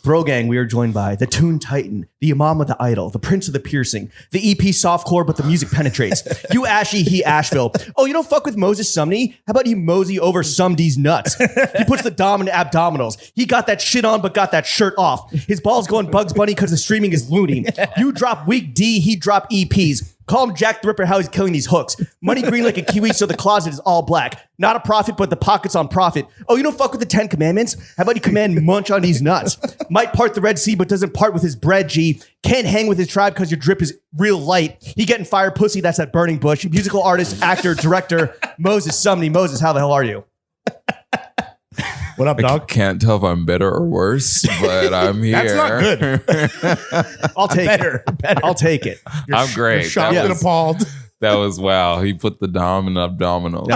Bro Gang, we are joined by the Toon Titan, the Imam of the Idol, the Prince of the Piercing, the EP Softcore, but the music penetrates. You Ashy, he Asheville. Oh, you don't fuck with Moses Sumney? How about you mosey over Sumdy's nuts? He puts the dominant abdominals. He got that shit on, but got that shirt off. His balls going Bugs Bunny because the streaming is loony. You drop weak D, he drop EPs. Call him Jack the Ripper, how he's killing these hooks. Money green like a kiwi, so the closet is all black. Not a prophet, but the pocket's on profit. Oh, you don't fuck with the 10 commandments? How about you command munch on these nuts? Might part the Red Sea, but doesn't part with his bread, G. Can't hang with his tribe because your drip is real light. He getting fire pussy, that's that burning bush. Musical artist, actor, director, Moses Sumney. Moses, how the hell are you? What up, dog? I can't tell if I'm better or worse, but I'm here. That's not good. I'll take Better. I'll take it. I'm great. You're shocked and appalled. That was wow. He put the dom in abdominals.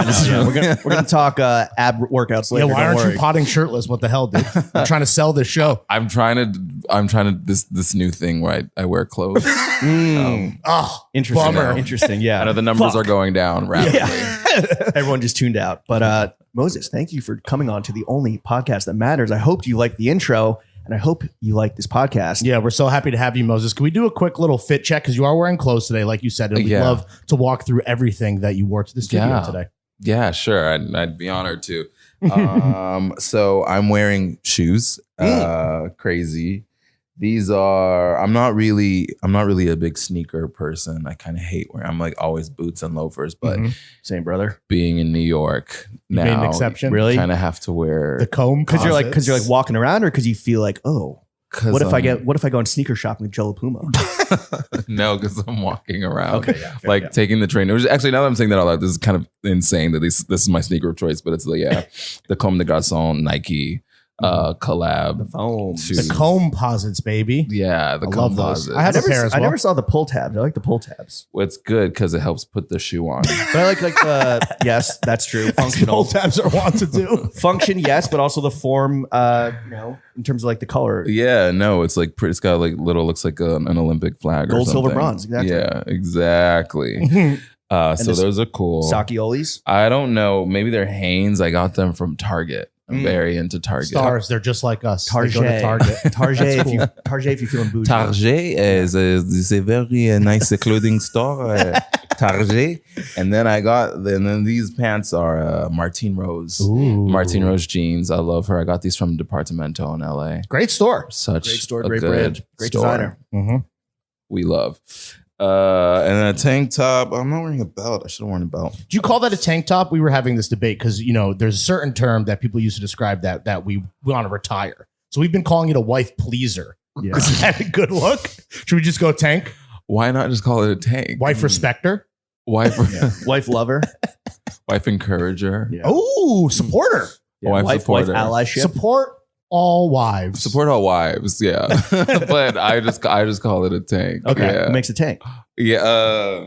We're gonna talk ab workouts later. Yeah, why don't aren't worry. you potting shirtless? What the hell, dude? I'm trying to sell this show. I'm trying to this new thing where I wear clothes. Oh, Interesting. bummer. Interesting. Yeah. I know the numbers are going down rapidly. Everyone just tuned out. But Moses, thank you for coming on to the only podcast that matters. I hope you like the intro, and I hope you like this podcast. Yeah, we're so happy to have you, Moses. Can we do a quick little fit check? Because you are wearing clothes today, like you said, and we'd love to walk through everything that you wore to the studio today. Yeah, sure. I'd be honored to. So I'm wearing shoes. Crazy. These are. I'm not really a big sneaker person. I kind of hate wearing. I'm like always boots and loafers. But Same, brother. being in New York You made an now, exception? Really? kind of have to wear. The comb, Because you're like walking around, or because you feel like, oh, 'cause what if I go on sneaker shopping with Joe Puma? No, because I'm walking around. Okay, yeah, fair, like yeah. taking the train. Which actually, now that I'm saying that out loud, this is kind of insane that this is my sneaker of choice. But it's like, the Comme des Garçons Nike collab. Foam. shoes. the comb posits, baby. Yeah, the I love those. composites. I have a pair as I well. never saw the pull tabs. I like the pull tabs. Well, it's good because it helps put the shoe on. But I like the yes, that's true. As Functional. pull tabs are want to do. Function, yes, but also the form, in terms of like the color. Yeah, no, it's like pretty. It's got like looks like an Olympic flag. Gold, or silver, something. bronze, exactly. Yeah, exactly. So this- those are cool. Sakiolis. I don't know. Maybe they're Hanes. I got them from Target. I'm very into Target. Stars, they're just like us. They Target. go to Target. Target, That's cool. Target if you're feeling bougie. Target is a very nice clothing store. Target, and then then these pants are Martine Rose. Ooh. Martine Rose jeans. I love her. I got these from Departamento in LA. Great store. Such Great store, a great good brand, great store. designer. Mm-hmm. We love. And then a tank top. I'm not wearing a belt. I should have worn a belt. Do you call that a tank top? We were having this debate because, there's a certain term that people use to describe that we want to retire. So we've been calling it a wife pleaser. Yeah. Is that a good look? Should we just go tank? Why not just call it a tank? Wife respecter? Wife, Wife lover. wife encourager. Yeah. Oh, supporter. Yeah, Wife wife supporter. allyship. Support all wives. Support all wives, yeah. But I just call it a tank. Okay. Yeah. What makes a tank? Yeah.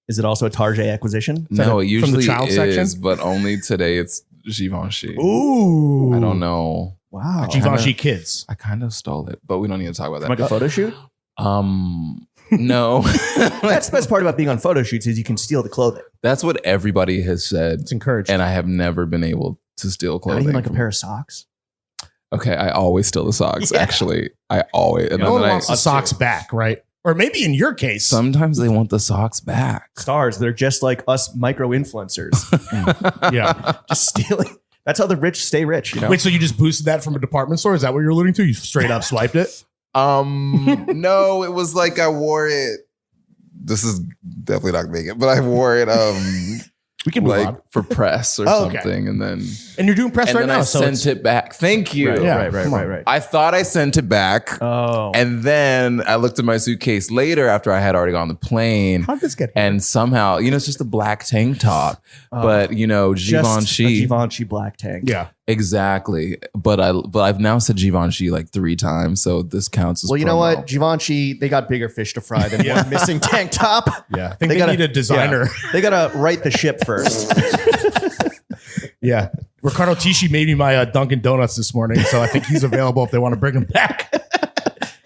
Is it also a Target acquisition? No, from it the usually child is, section? but only today it's Givenchy. Ooh. I don't know. Wow. Givenchy kids. I kind of stole it, but we don't need to talk about From like that. a photo shoot? No. That's the best part about being on photo shoots is you can steal the clothing. That's what everybody has said, It's encouraged. and I have never been able to steal Not clothing. even like a from- pair of socks. Okay, I always steal the socks. Actually, I always. And no one then wants the socks back, right? Or maybe in your case. sometimes they want the socks back. Stars, they're just like us micro influencers. Yeah. Just stealing. That's how the rich stay rich, Wait, so you just boosted that from a department store? Is that what you're alluding to? You straight up swiped it? No, it was like I wore it. This is definitely not gonna make it, but I wore it We can move like on. for press or Oh, okay. something, and then And you're doing press and right then now. I So sent it's, it back. Thank you. Right, Yeah, right. I thought I sent it back, Oh. and then I looked at my suitcase later after I had already gone on the plane, how'd this get here? and somehow it's just a black tank top, but Just a Givenchy. Givenchy black tank. Yeah. Exactly, but I've now said Givenchy like 3 times, so this counts as Well, you know promo. what? Givenchy, they got bigger fish to fry than one missing tank top. Yeah. I think They they, gotta- need a designer. They got to right the ship first. Yeah. Ricardo Tisci made me my Dunkin' Donuts this morning, so I think he's available if they want to bring him back.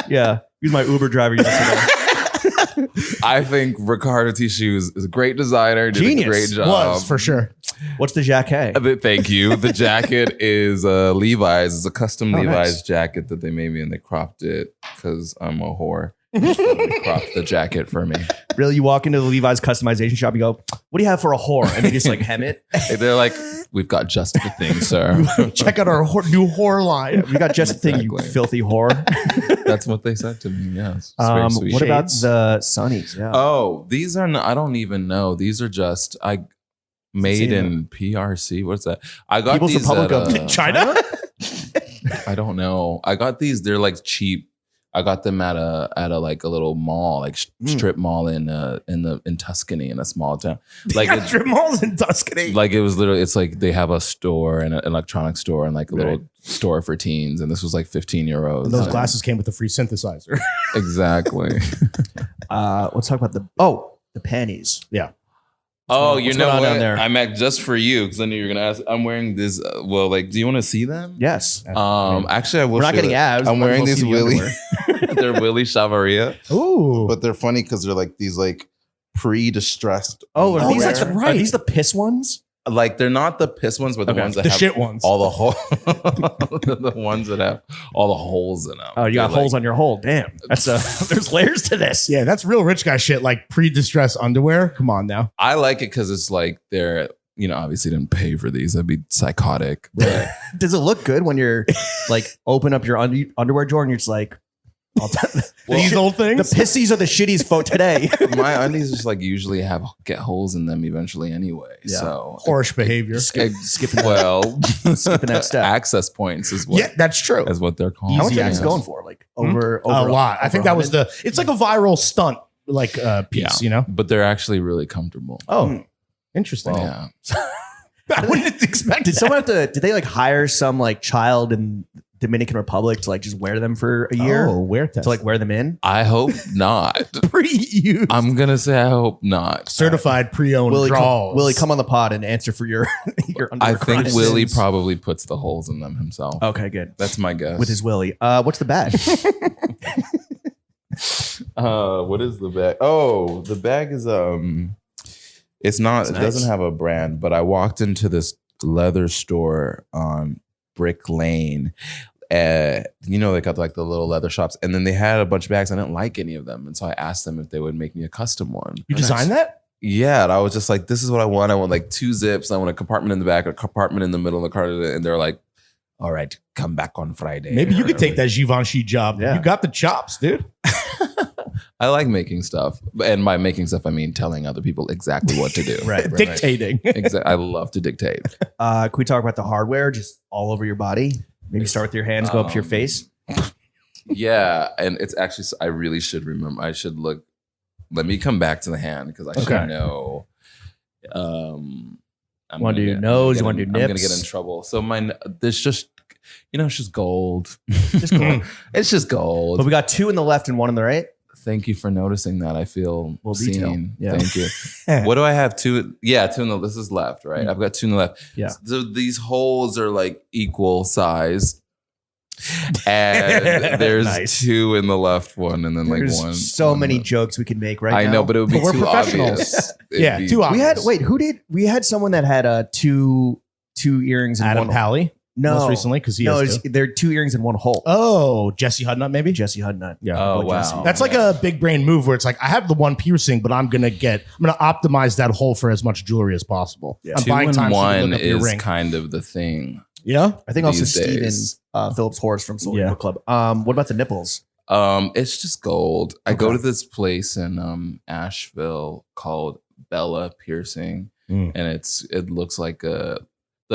Yeah. He's my Uber driver yesterday. I think Ricardo Tisci is a great designer, did Genius. a great job. Was, for sure. What's the jacket? Thank you. The jacket is Levi's. It's a custom Oh, Levi's nice. jacket that they made me, and they cropped it because I'm a whore. So they cropped the jacket for me. Really, you walk into the Levi's customization shop, you go, "What do you have for a whore?" And they just like hem it. They're like, "We've got just the thing, sir." Check out our new whore line. We got just the thing, you Exactly. filthy whore. That's what they said to me. Yes. It's very sweet. What about Shades. the Sunnies? Yeah. Oh, these are I don't even know. These are just made See in PRC. What's that? I got People's these Republic at, of China? I don't know. I got these. They're like cheap. I got them at a like a little mall, like strip mall in Tuscany, in a small town. Like Got strip malls in Tuscany. like it was literally. It's like they have a store and an electronic store and like a little store for teens. And this was like 15 euros. And those And- glasses came with a free synthesizer. Exactly. Let's talk about the panties. Yeah. Oh, you What's know going on what? down there? I meant just for you because I knew you were gonna ask. I'm wearing this. Well, like, do you want to see them? Yes. Actually, I will. We're not show getting it. abs. I'm Might as wearing well these see the Willy. underwear. They're Willy Chavaria, Ooh. but they're funny because they're like these like pre-distressed. Oh, are Oh, these, that's are right. these the piss ones? Like they're not the piss ones, but the Okay. ones that the have shit ones. all the hole. The ones that have all the holes in them. Oh, you got holes on your hole. Damn. That's there's layers to this. Yeah, that's real rich guy shit, like pre-distressed underwear. Come on now. I like it because it's like they're. Obviously didn't pay for these. That'd be psychotic. But Does it look good when you're like open up your underwear drawer and you're just like, These old the things. pissies are the shitties for today. my undies just like usually get holes in them eventually anyway. Yeah. So Horse behavior. Skipping well, skipping that step. access points is what Yeah, that's true. is what they're called. How much Easy are you access. going for? Like over A lot. I think that was 100? it's like a viral stunt, like piece, you know? But they're actually really comfortable. Oh, Interesting. Yeah. I wouldn't expect did that. someone have to? Did they like hire some like child in Dominican Republic to like just wear them for a year Oh, wear test. to like wear them in? I hope not. pre-used. I'm gonna say I hope not. certified pre-owned Willie, draws. Willie, come on the pod and answer for your your I underwear think crimes. Willie probably puts the holes in them himself. Okay, good. That's my guess. With his Willie. What's the bag? What is the bag? Oh, the bag is it's not. It's it nice. doesn't have a brand. But I walked into this leather store on Brick Lane. They got like the little leather shops, and then they had a bunch of bags. I didn't like any of them, and so I asked them if they would make me a custom one. You designed that? Yeah, and I was just like, "This is what I want. I want like 2 zips. I want a compartment in the back, a compartment in the middle of the car." And they're like, "All right, come back on Friday." Maybe you could take that Givenchy job. Yeah. You got the chops, dude. I like making stuff, and by making stuff, I mean telling other people exactly what to do. Right. Dictating. Exactly. I love to dictate. Can we talk about the hardware just all over your body? Maybe start with your hands, go up to your face. Yeah, and it's actually. I really should remember. I should look. Let me come back to the hand because I Okay. should know. I'm Wanna gonna do get- nose? I'm Wanna gonna do get- I'm gonna nips? get in trouble. So there's just, it's just gold. Just go. It's just gold. But we got 2 in the left and 1 in the right. Thank you for noticing that. I feel Little seen. detail. Yeah. Thank you. What do I have? 2? Yeah, 2 in the. This is left, right? I've got 2 in the left. Yeah. So these holes are like equal size, and there's Nice. 2 in the left one, and then like There's one. so one in many the- jokes we could make right I now. know, but it would be But we're too professionals. obvious. It'd Yeah, be- too obvious. we had someone that had two earrings in Adam one. Pally, No, most recently, because he no, has two. they're 2 earrings in one hole. Oh, Jesse Hudnut, maybe? Jesse Hudnut. Yeah. Oh Boy, wow, Jesse. That's like a big brain move where it's like, I have the one piercing, but I'm gonna optimize that hole for as much jewelry as possible. Yeah. I'm 2 buying in time so you can 1 look up your is ring. kind of the thing. Yeah. I think also These Steven days. Phillips Horst from Soul Yeah. Book Club. What about the nipples? It's just gold. I go Okay. to this place in Asheville called Bella Piercing, Mm. and it looks like the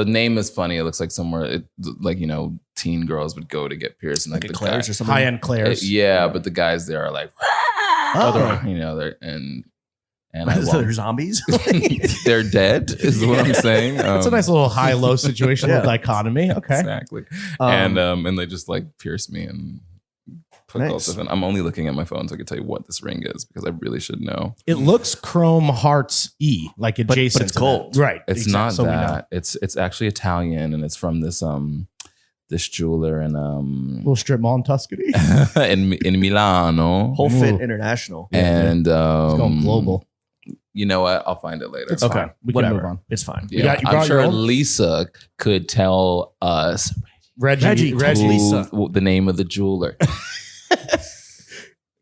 name is funny. It looks like somewhere teen girls would go to get pierced, and like Like the Claire's guy, or something? High end Claire's. yeah, but the guys there are like, Oh. they're and I So they're won't. zombies? They're dead, is what I'm saying. It's a nice little high low situation Yeah. with dichotomy. Okay. Exactly. Um, And they just like pierce me and put Nice. gold stuff in. I'm only looking at my phone so I can tell you what this ring is because I really should know. It looks Chrome Hearts E, like but adjacent. it's to gold. that. Right. It's exact- not so we know. that. It's actually Italian and it's from this jeweler in Little strip mall in Tuscany. in Milano. Whole Fit Ooh. International. And It's going global. You know what? I'll find it later. It's fine. We can move on. It's fine. Yeah, you I'm brought your sure own? Lisa could tell us Reggie. Lisa. the name of the jeweler.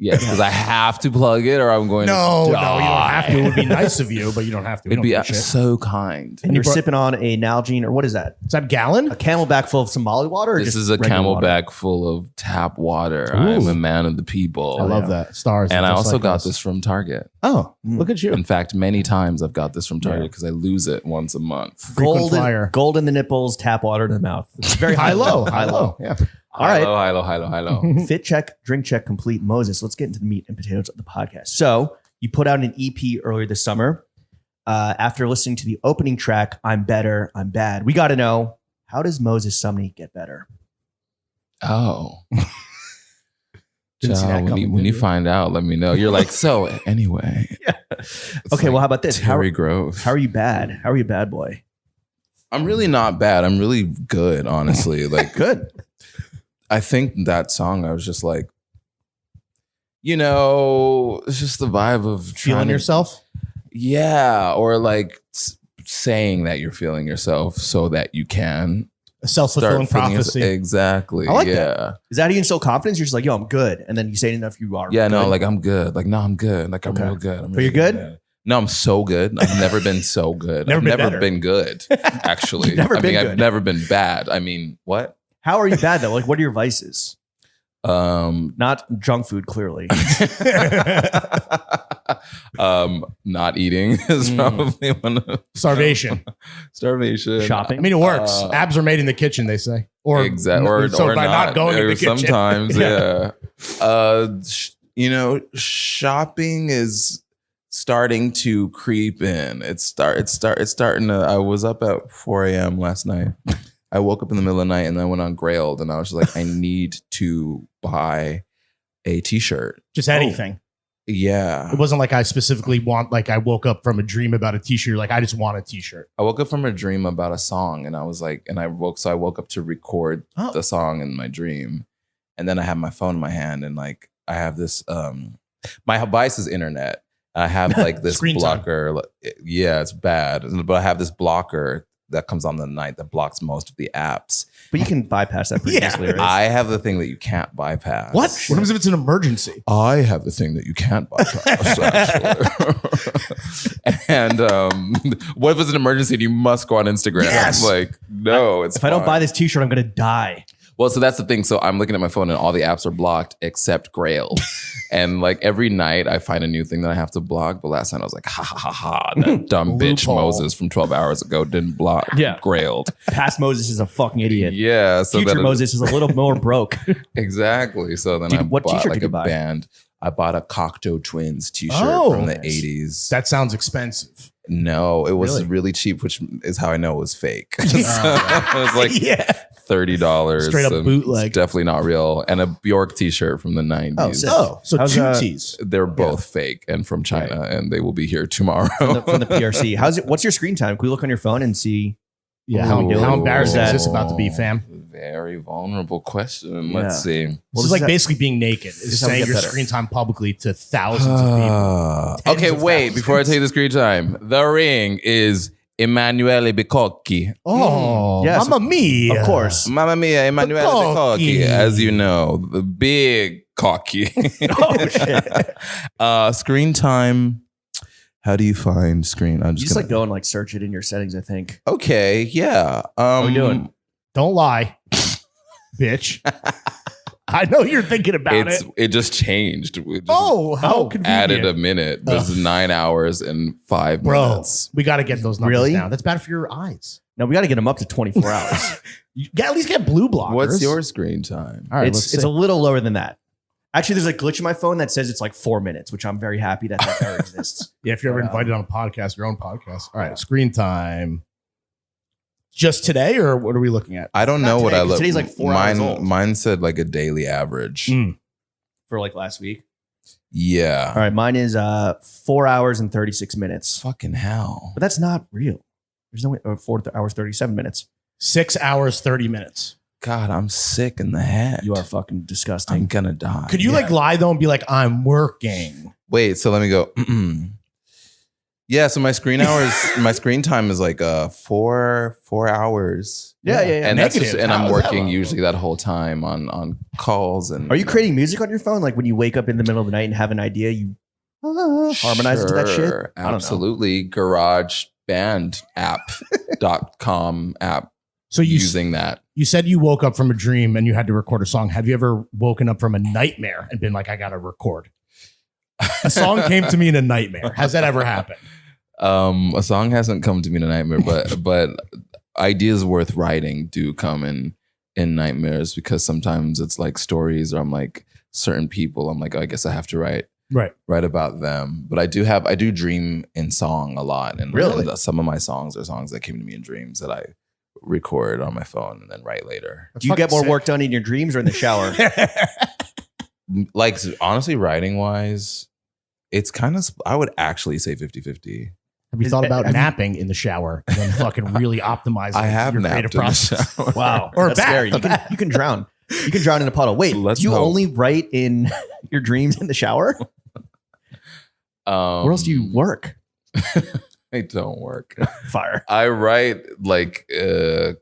Yes, because I have to plug it, or I'm going No, to you don't have to. It would be nice of you, but you don't have to. We It'd be don't give a shit. so kind. And you're sipping on a Nalgene, or what is that? Is that Gallon? A Camelback full of Somali water? Or This just is a regular water? Camelback full of tap water. Ooh. I'm a man of the people. I love that. Stars. And I just also like got us. this from Target. Oh, look at you. In fact, many times I've got this from Target because I lose it once a month. Frequent flyer. Gold in the nipples, tap water to the mouth. It's very High low. High low. Yeah. All right. High low. Fit check, drink check, complete. Moses, let's get into the meat and potatoes of the podcast. So you put out an EP earlier this summer. After listening to the opening track, I'm Better, I'm Bad, we got to know, how does Moses Sumney get better? Oh. Didn't see that Child, coming, when did you you? find out, let me know. You're like, so anyway. Okay, well, how about this? Terry Gross. How are you bad? How are you bad, boy? I'm really not bad. I'm really good, honestly. Like, Good. I think that song, I was just like, it's just the vibe of Feeling trying to- yourself? Yeah. Or like saying that you're feeling yourself so that you can A self-fulfilling feeling prophecy. Exactly. I like yeah. that. Is that how you instill confidence? You're just like, yo, I'm good. And then you say it enough, you are Yeah, no, good. like I'm good. Like, no, I'm good. Like I'm Okay. real good. But you're good? No, I'm so good. I've never been so good. Never I've been never better. been good, actually. You've never I been mean, good. I've never been bad. I mean, what? How are you bad, though? Like, what are your vices? Um, Not junk food, clearly. not eating is probably one of Starvation. starvation. Shopping. I mean, it works. Abs are made in the kitchen, they say. Or Exactly. Or, so or by not going to Or the kitchen. sometimes, Yeah. yeah. Shopping is starting to creep in. It's starting to. I was up at 4 a.m. last night. I woke up in the middle of the night and then I went on Grailed and I was just like, I need to buy a t-shirt. Just anything. Yeah. It wasn't like I specifically want, like I woke up from a dream about a t-shirt. Like I just want a t-shirt. I woke up from a dream about a song and I was like, I woke up to record Oh. the song in my dream. And then I have my phone in my hand and like, I have this, my device is internet. I have like this Screen time. blocker. Yeah, it's bad. But I have this blocker that comes on the night that blocks most of the apps. But you can bypass that pretty Yeah. easily, right? I have the thing that you can't bypass. What? What happens if it's an emergency? I have the thing that you can't bypass, actually. And what if it's an emergency and you must go on Instagram? Yes. Like, no, it's if I don't fine. buy this t-shirt, I'm going to die. Well, so that's the thing. So I'm looking at my phone and all the apps are blocked except Grail. And like every night I find a new thing that I have to block. But last night I was like, ha ha ha ha. That dumb bitch Loophole. Moses from 12 hours ago didn't block Grailed. Past Moses is a fucking idiot. Yeah. So Future that Moses is a little more broke. exactly. So then Dude, I what bought t-shirt like did you a buy? band. I bought a Cocteau Twins t-shirt Oh, from the nice. 80s. That sounds expensive. No, it was Really? really cheap, which is how I know it was fake. So it was like Yeah. $30. Straight up and bootleg. it's definitely not real. And a Bjork t-shirt from the 90s. Oh, sick. Oh, so How's, two T's. They're both fake and from China, and they will be here tomorrow. From the PRC. What's your screen time? Can we look on your phone and see? Yeah. How we doing? How embarrassing is Ooh. this about to be, fam? Very vulnerable question. Yeah. Let's see. Well, This this is like is- basically being naked. is Is how we saying get your better. screen time publicly to thousands of people. Tens Okay, of wait. thousands. Before I tell you the screen time, the ring is Emanuele Bicocchi. Oh, Yes, Mamma Mia. Of course. Mamma mia, Emanuele Bicocchi. Bicocchi. As you know, the big cocky. Oh, shit. Screen time. How do you find screen? I'm You just like go and like search it in your settings, I think. Okay, yeah. How we doing? Don't lie, bitch. I know you're thinking about it. It just changed. We just Oh, how convenient. added a minute. This is 9 hours and 5 Bro, minutes. we got to get those numbers Really? down. That's bad for your eyes. No, we got to get them up to 24 hours. You at least get blue blockers. What's your screen time? All right, It's a little lower than that. Actually, there's a glitch in my phone that says it's like 4 minutes, which I'm very happy that error exists. yeah. If you're ever invited on a podcast, your own podcast. All right, screen time. Just today, or what are we looking at? I don't Not know what today, I 'cause look. today's like 4 hours old. Mine said like a daily average. Mm. For like last week. Yeah. All right, mine is 4 hours and 36 minutes. Fucking hell. But that's not real. There's no way, 4 hours, 37 minutes. 6 hours, 30 minutes. God, I'm sick in the head. You are fucking I'm disgusting. gonna die. Could you like lie though and be like, I'm working? Wait, so let me go. Yeah, so my screen time is like 4 hours. Yeah. And that's just, and I'm How is that working low? usually that whole time on calls. And Are you creating music on your phone? Like when you wake up in the middle of the night and have an idea, you harmonize into that shit? Sure, I don't know. absolutely. GarageBand.com app. So Using that. you said you woke up from a dream and you had to record a song. Have you ever woken up from a nightmare and been like, I got to record? A song came to me in a nightmare. Has that ever happened? A song hasn't come to me in a nightmare, but ideas worth writing do come in nightmares, because sometimes it's like stories, or I'm like certain people, I'm like, oh, I guess I have to write about them. But I do dream in song a lot, and Really? some of my songs are songs that came to me in dreams that I record on my phone and then write later. Do you get more work done in your dreams or in the shower? Like, honestly, writing wise, it's kind of, I would actually say 50-50. Have you thought about napping in the shower and then fucking really optimizing I have your napped creative in the process? shower. Wow. Or That's bath. scary. You can drown. You can drown in a puddle. Wait, Let's do you hope. only write in your dreams in the shower? Where else do you work? I don't work. Fire. I write like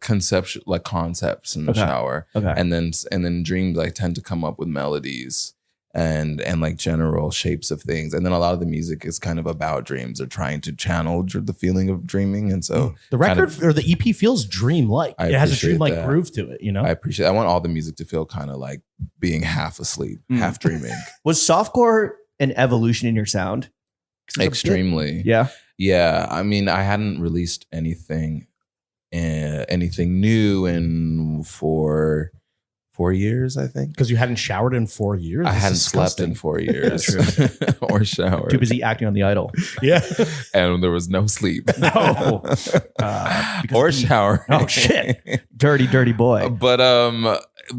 conceptual, like concepts in the shower, Okay. and then dreams. I tend to come up with melodies and like general shapes of things, and then a lot of the music is kind of about dreams, or trying to channel the feeling of dreaming. And so The record or the EP feels dream-like. I It has a appreciate dream-like that. groove to it, you know? I appreciate. I want all the music to feel kind of like being half asleep, half dreaming. Was softcore an evolution in your sound? 'Cause it's a bit- Extremely. Yeah. Yeah, I mean, I hadn't released anything new in 4 years, I think. Because you hadn't showered in 4 years? I That's hadn't slept in disgusting. 4 years or showered. Too busy acting on The Idol. Yeah. And there was no sleep. No. Or shower. Oh, shit. Dirty, dirty boy. But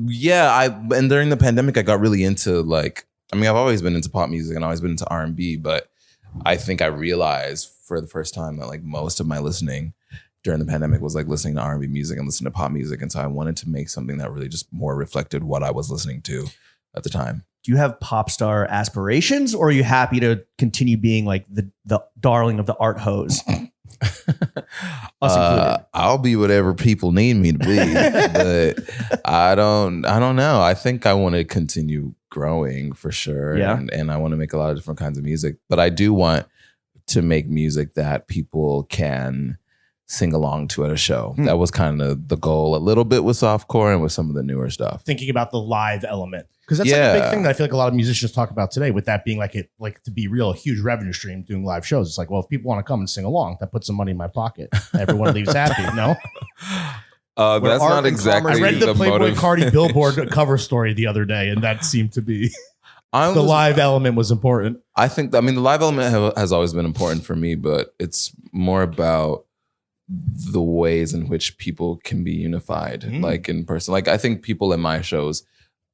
yeah, and during the pandemic I got really into, like, I mean, I've always been into pop music and always been into R&B, but I think I realized for the first time that like most of my listening during the pandemic was like listening to R&B music and listening to pop music. And so I wanted to make something that really just more reflected what I was listening to at the time. Do you have pop star aspirations, or are you happy to continue being like the darling of the art hose? Us included. I'll be whatever people need me to be, but I don't know. I think I want to continue growing for sure. Yeah. And I want to make a lot of different kinds of music, but I do want to make music that people can sing along to at a show. That was kind of the goal a little bit with softcore and with some of the newer stuff. Thinking about the live element. Because that's like a big thing that I feel like a lot of musicians talk about today, with that being like to be real, a huge revenue stream doing live shows. It's like, well, if people want to come and sing along, that puts some money in my pocket. Everyone leaves happy. No? That's art not and exactly commerce- I read the Playboy motive. Cardi Billboard cover story the other day, and that seemed to be the live element was important. I think, I mean, the live element has always been important for me, but it's more about the ways in which people can be unified, like in person. Like, I think people in my shows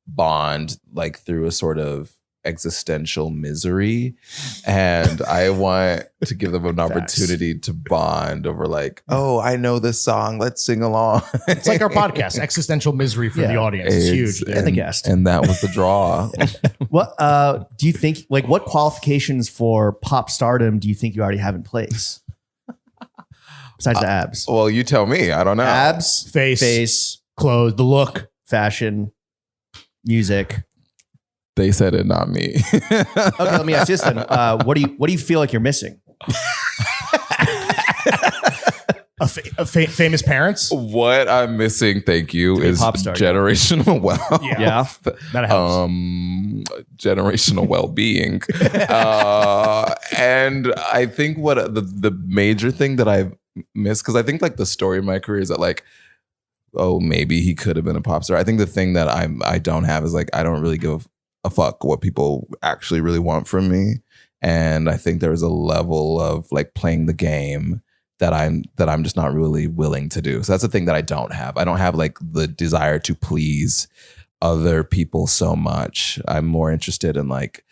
bond like through a sort of existential misery, and I want to give them an opportunity to bond over like, oh, I know this song, let's sing along. It's like our podcast, existential misery for the audience. It's huge. dude. And the guest. And that was the draw. What do you think? Like, what qualifications for pop stardom do you think you already have in place? Besides the abs, Well, you tell me. I don't know. abs, Face, clothes, the look. fashion, music. They said it, not me. Okay, let me ask this then. What do you feel like you're missing? Famous parents. What I'm missing, thank you, be a is pop star, generational wealth. Yeah, That helps. Generational well-being. And I think what the major thing that I've missed, because I think like the story of my career is that like, oh, maybe he could have been a pop star. I think the thing that I don't have is like, I don't really give a fuck what people actually really want from me. And I think there's a level of like playing the game that I'm just not really willing to do. So that's the thing that I don't have. I don't have like the desire to please other people so much. I'm more interested in like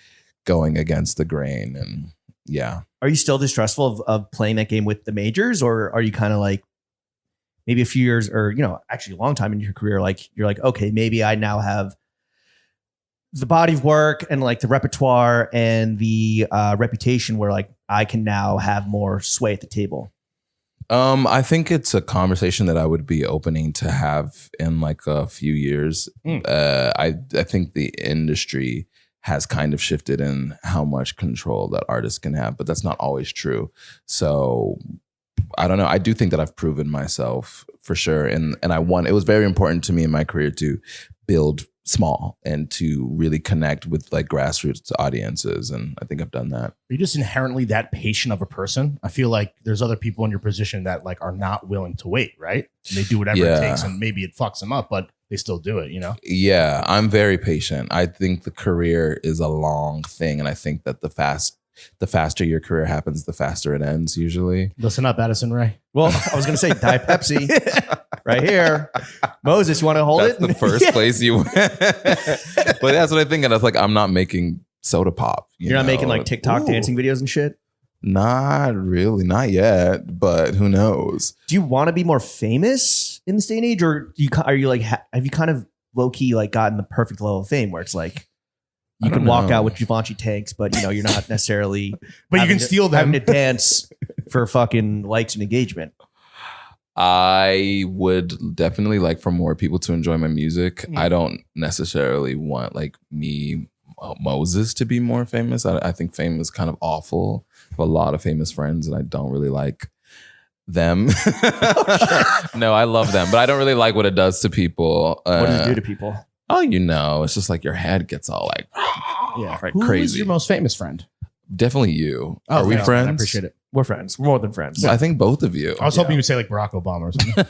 going against the grain. And yeah. Are you still distrustful of playing that game with the majors, or are you kind of like maybe a few years, or actually a long time in your career, like you're like, okay, maybe I now have the body of work and like the repertoire and the reputation where like I can now have more sway at the table? I think it's a conversation that I would be opening to have in like a few years. I think the industry has kind of shifted in how much control that artists can have, but that's not always true. So I don't know. I do think that I've proven myself for sure. And it was very important to me in my career to build small and to really connect with like grassroots audiences. And I think I've done that. Are you just inherently that patient of a person? I feel like there's other people in your position that like are not willing to wait, right? And they do whatever it takes, and maybe it fucks them up, but they still do it, you know? Yeah, I'm very patient. I think the career is a long thing. And I think that the faster your career happens, the faster it ends usually. Listen up, Addison Rae. Well, I was going to say Diet Pepsi right here. Moses, you want to hold That's it? the first place you went. But that's what I think. And I was like, I'm not making soda pop. You're not making like TikTok dancing videos and shit? Not really. Not yet. But who knows? Do you want to be more famous in this day and age? Or are you like, have you kind of low key like gotten the perfect level of fame where it's like, you can walk out with Givenchy tanks, but you know, you're not necessarily But you can steal them. having to dance for fucking likes and engagement. I would definitely like for more people to enjoy my music. I don't necessarily want like me, Moses, to be more famous. I think fame is kind of awful. I have a lot of famous friends and I don't really like them. No, I love them, but I don't really like what it does to people. What does it do to people? Oh, you know, it's just like your head gets all like, Yeah, right, Who crazy. is your most famous friend? Definitely you. Oh, Are we yeah, friends? I appreciate it. We're friends. We're more than friends. I think both of you. I was hoping you would say like Barack Obama or something.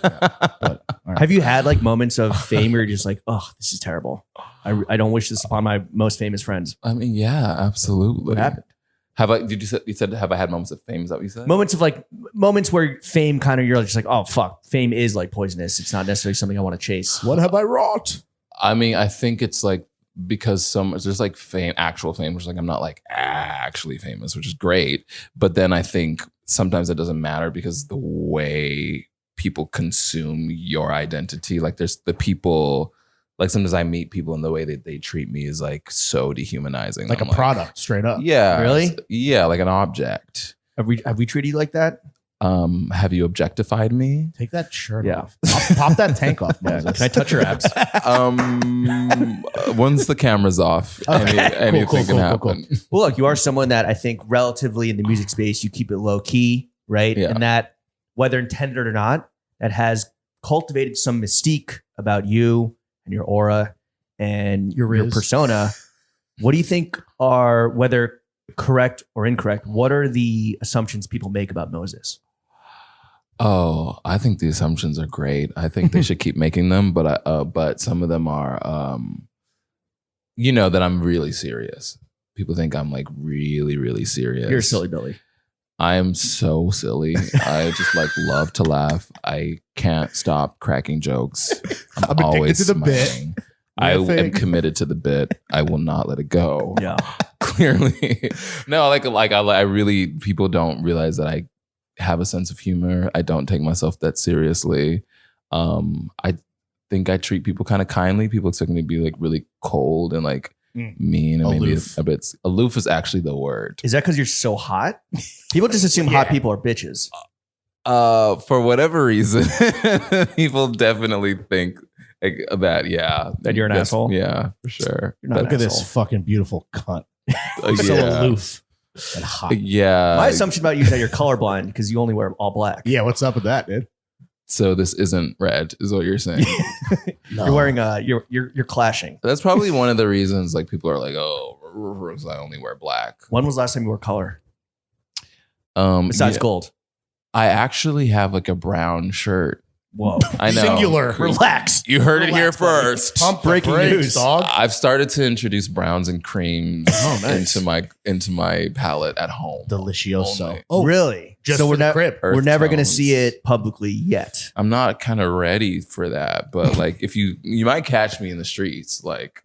But, all right. Have you had like moments of fame where you're just like, oh, this is terrible. I don't wish this upon my most famous friends. I mean, yeah, absolutely. What happened? Have I? Did you said have I had moments of fame? Is that what you said? Moments where fame kind of, you're just like, oh, fuck. Fame is like poisonous. It's not necessarily something I want to chase. What have I wrought? I mean, I think it's like because there's like fame, actual fame, which is like I'm not like actually famous, which is great. But then I think sometimes it doesn't matter because the way people consume your identity, like there's the people, like sometimes I meet people and the way that they treat me is like so dehumanizing. Like I'm a product, straight up. Yeah. Really? Yeah, like an object. Have we treated you like that? Have you objectified me? Take that shirt Yeah. off. Pop that tank off. Yeah. Moses. Can I touch your abs? Once the camera's off, Okay. anything Cool, can happen. cool. Well, look, you are someone that I think relatively in the music space, you keep it low key, right? Yeah. And that, whether intended or not, that has cultivated some mystique about you and your aura and Your your riz. persona. What do you think are, whether correct or incorrect, what are the assumptions people make about Moses? Oh, I think the assumptions are great. I think they should keep making them, but some of them are, that I'm really serious. People think I'm like really, really serious. You're a silly Billy. I am so silly. I just like love to laugh. I can't stop cracking jokes. I'm addicted always to the bit. smiling. I am committed to the bit. I will not let it go. Yeah. Clearly, no. I really, people don't realize that I have a sense of humor. I don't take myself that seriously. I think I treat people kind of kindly. People expect me to be like really cold and like mean and maybe Aloof. a bit aloof is actually the word. Is that because you're so hot? People just assume hot people are bitches. For whatever reason, people definitely think like that. Yeah, That you're an asshole? Yeah, for sure. You're not Look an at this asshole. fucking beautiful cunt. So yeah. aloof and hot. Yeah. My assumption about you is that you're colorblind because you only wear all black. Yeah, what's up with that, dude? So this isn't red, is what you're saying. No. You're wearing you're clashing. That's probably one of the reasons like people are like, oh, I only wear black. When was the last time you wore color? Besides yeah. gold. I actually have like a brown shirt. Whoa. I know. Singular. Relax. You heard it here Relax, buddy. first. Pump the Breaking brakes, news. dog. I've started to introduce browns and creams Oh, nice. into my palette at home. Delicioso. Only. Oh, Really? just so for we're the not crib. we're Earth never going to tones. see it publicly yet. I'm not kind of ready for that, but like if you might catch me in the streets, like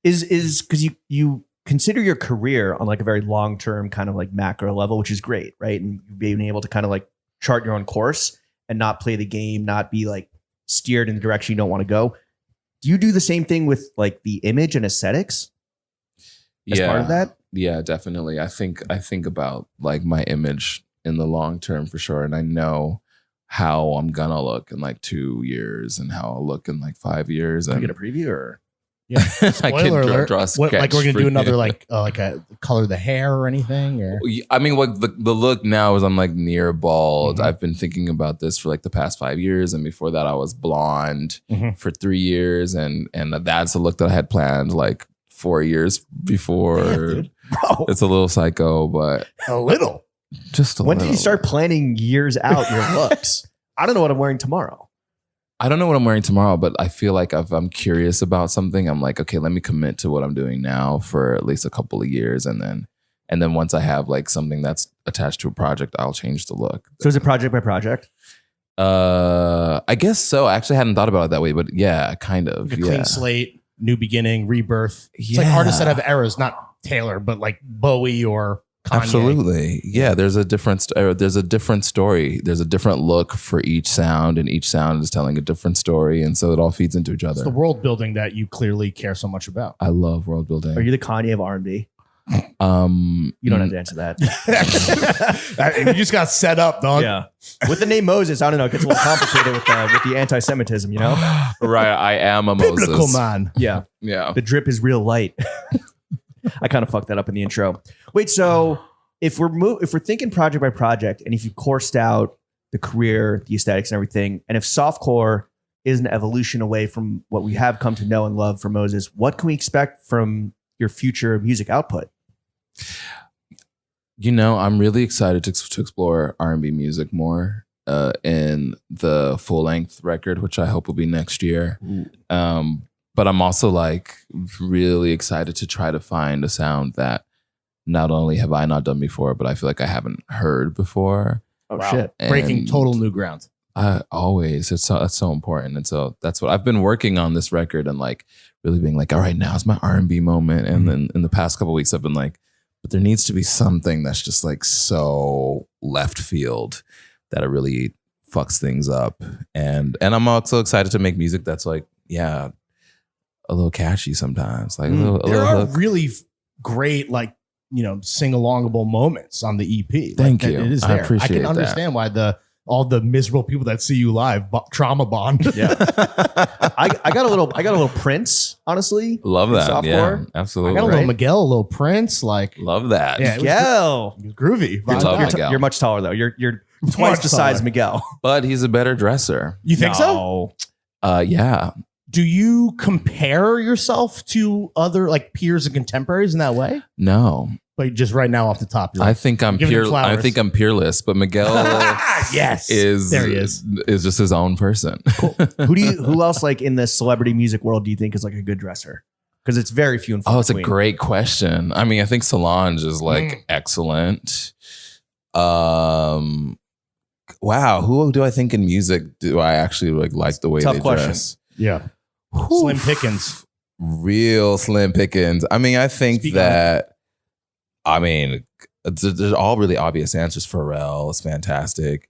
Is because you consider your career on like a very long term kind of like macro level, which is great, right? And being able to kind of like chart your own course and not play the game, not be like steered in the direction you don't want to go. Do you do the same thing with like the image and aesthetics as part of that? Yeah, definitely. I think about like my image in the long term for sure. And I know how I'm gonna look in like 2 years and how I'll look in like 5 years. Can And we get a preview or? Yeah. Spoiler alert. draw a What, like we're sketch gonna for do you. another like a color the hair or anything? Or I mean, like the look now is I'm like near bald. Mhm. I've been thinking about this for like the past 5 years, and before that I was blonde Mhm. for 3 years, and that's a look that I had planned like 4 years before. Damn, dude. Bro, It's a little psycho, but a little. just a when did little. you start planning years out your looks? I don't know what I'm wearing tomorrow. I don't know what I'm wearing tomorrow, but I feel like if I'm curious about something, I'm like, okay, let me commit to what I'm doing now for at least a couple of years, and then once I have like something that's attached to a project, I'll change the look. So is it project by project? I guess so. I actually hadn't thought about it that way, but yeah, kind of. Like a Yeah. clean slate, new beginning, rebirth. It's like Yeah. artists that have eras, not Taylor, but like Bowie or Kanye. Absolutely. Yeah, there's a different story. There's a different look for each sound, and each sound is telling a different story, and so it all feeds into each It's other. the world building that you clearly care so much about. I love world building. Are you the Kanye of R&B? You You don't have to answer that. You just got set up, dog. Yeah. With the name Moses, I don't know. It gets a little complicated with the anti-Semitism, you know? Right, I am a Biblical Moses. man. Yeah. Yeah. The drip is real light. I kind of fucked that up in the intro. Wait, so if we're thinking project by project, and if you coursed out the career, the aesthetics, and everything, and if softcore is an evolution away from what we have come to know and love from Moses, what can we expect from your future music output? You know, I'm really excited to explore R&B music more in the full length record, which I hope will be next year. But I'm also like really excited to try to find a sound that not only have I not done before, but I feel like I haven't heard before. Oh, Wow. shit. Breaking And total new ground. always, that's so important. And so that's what I've been working on this record, and like really being like, all right, now's my R&B moment. And then in the past couple of weeks, I've been like, but there needs to be something that's just like so left field that it really fucks things up. And I'm also excited to make music that's like, yeah, a little catchy sometimes. Like a There little are hook. really great, like, you know, sing-alongable moments on the EP. Thank Like, you. It is I there. I appreciate can that. understand why all the miserable people that see you live trauma bond. Yeah. I got a little Prince, honestly. Love that. Sophomore. Yeah, I absolutely. got a little Right. Miguel, a little Prince, like Love that. Yeah. Miguel. it was groovy. Good luck, You're, Miguel. you're much taller though. You're twice Much the size taller. of Miguel. But he's a better dresser. You think so? No. Yeah. Do you compare yourself to other like peers and contemporaries in that way? No. But just right now off the top, you're I like, think I'm Give him pure. I flowers. think I'm peerless, but Miguel yes, is there he is. just his own person. Who else like in the celebrity music world do you think is like a good dresser? Because it's very few and far Oh, it's a between. great question. I mean, I think Solange is like excellent. Wow, who do I think in music do I actually like the way Tough they question. dress? Yeah, Whew. Slim Pickens. Real slim pickings. I mean, I think Speak that. I mean, there's all really obvious answers. Pharrell is fantastic.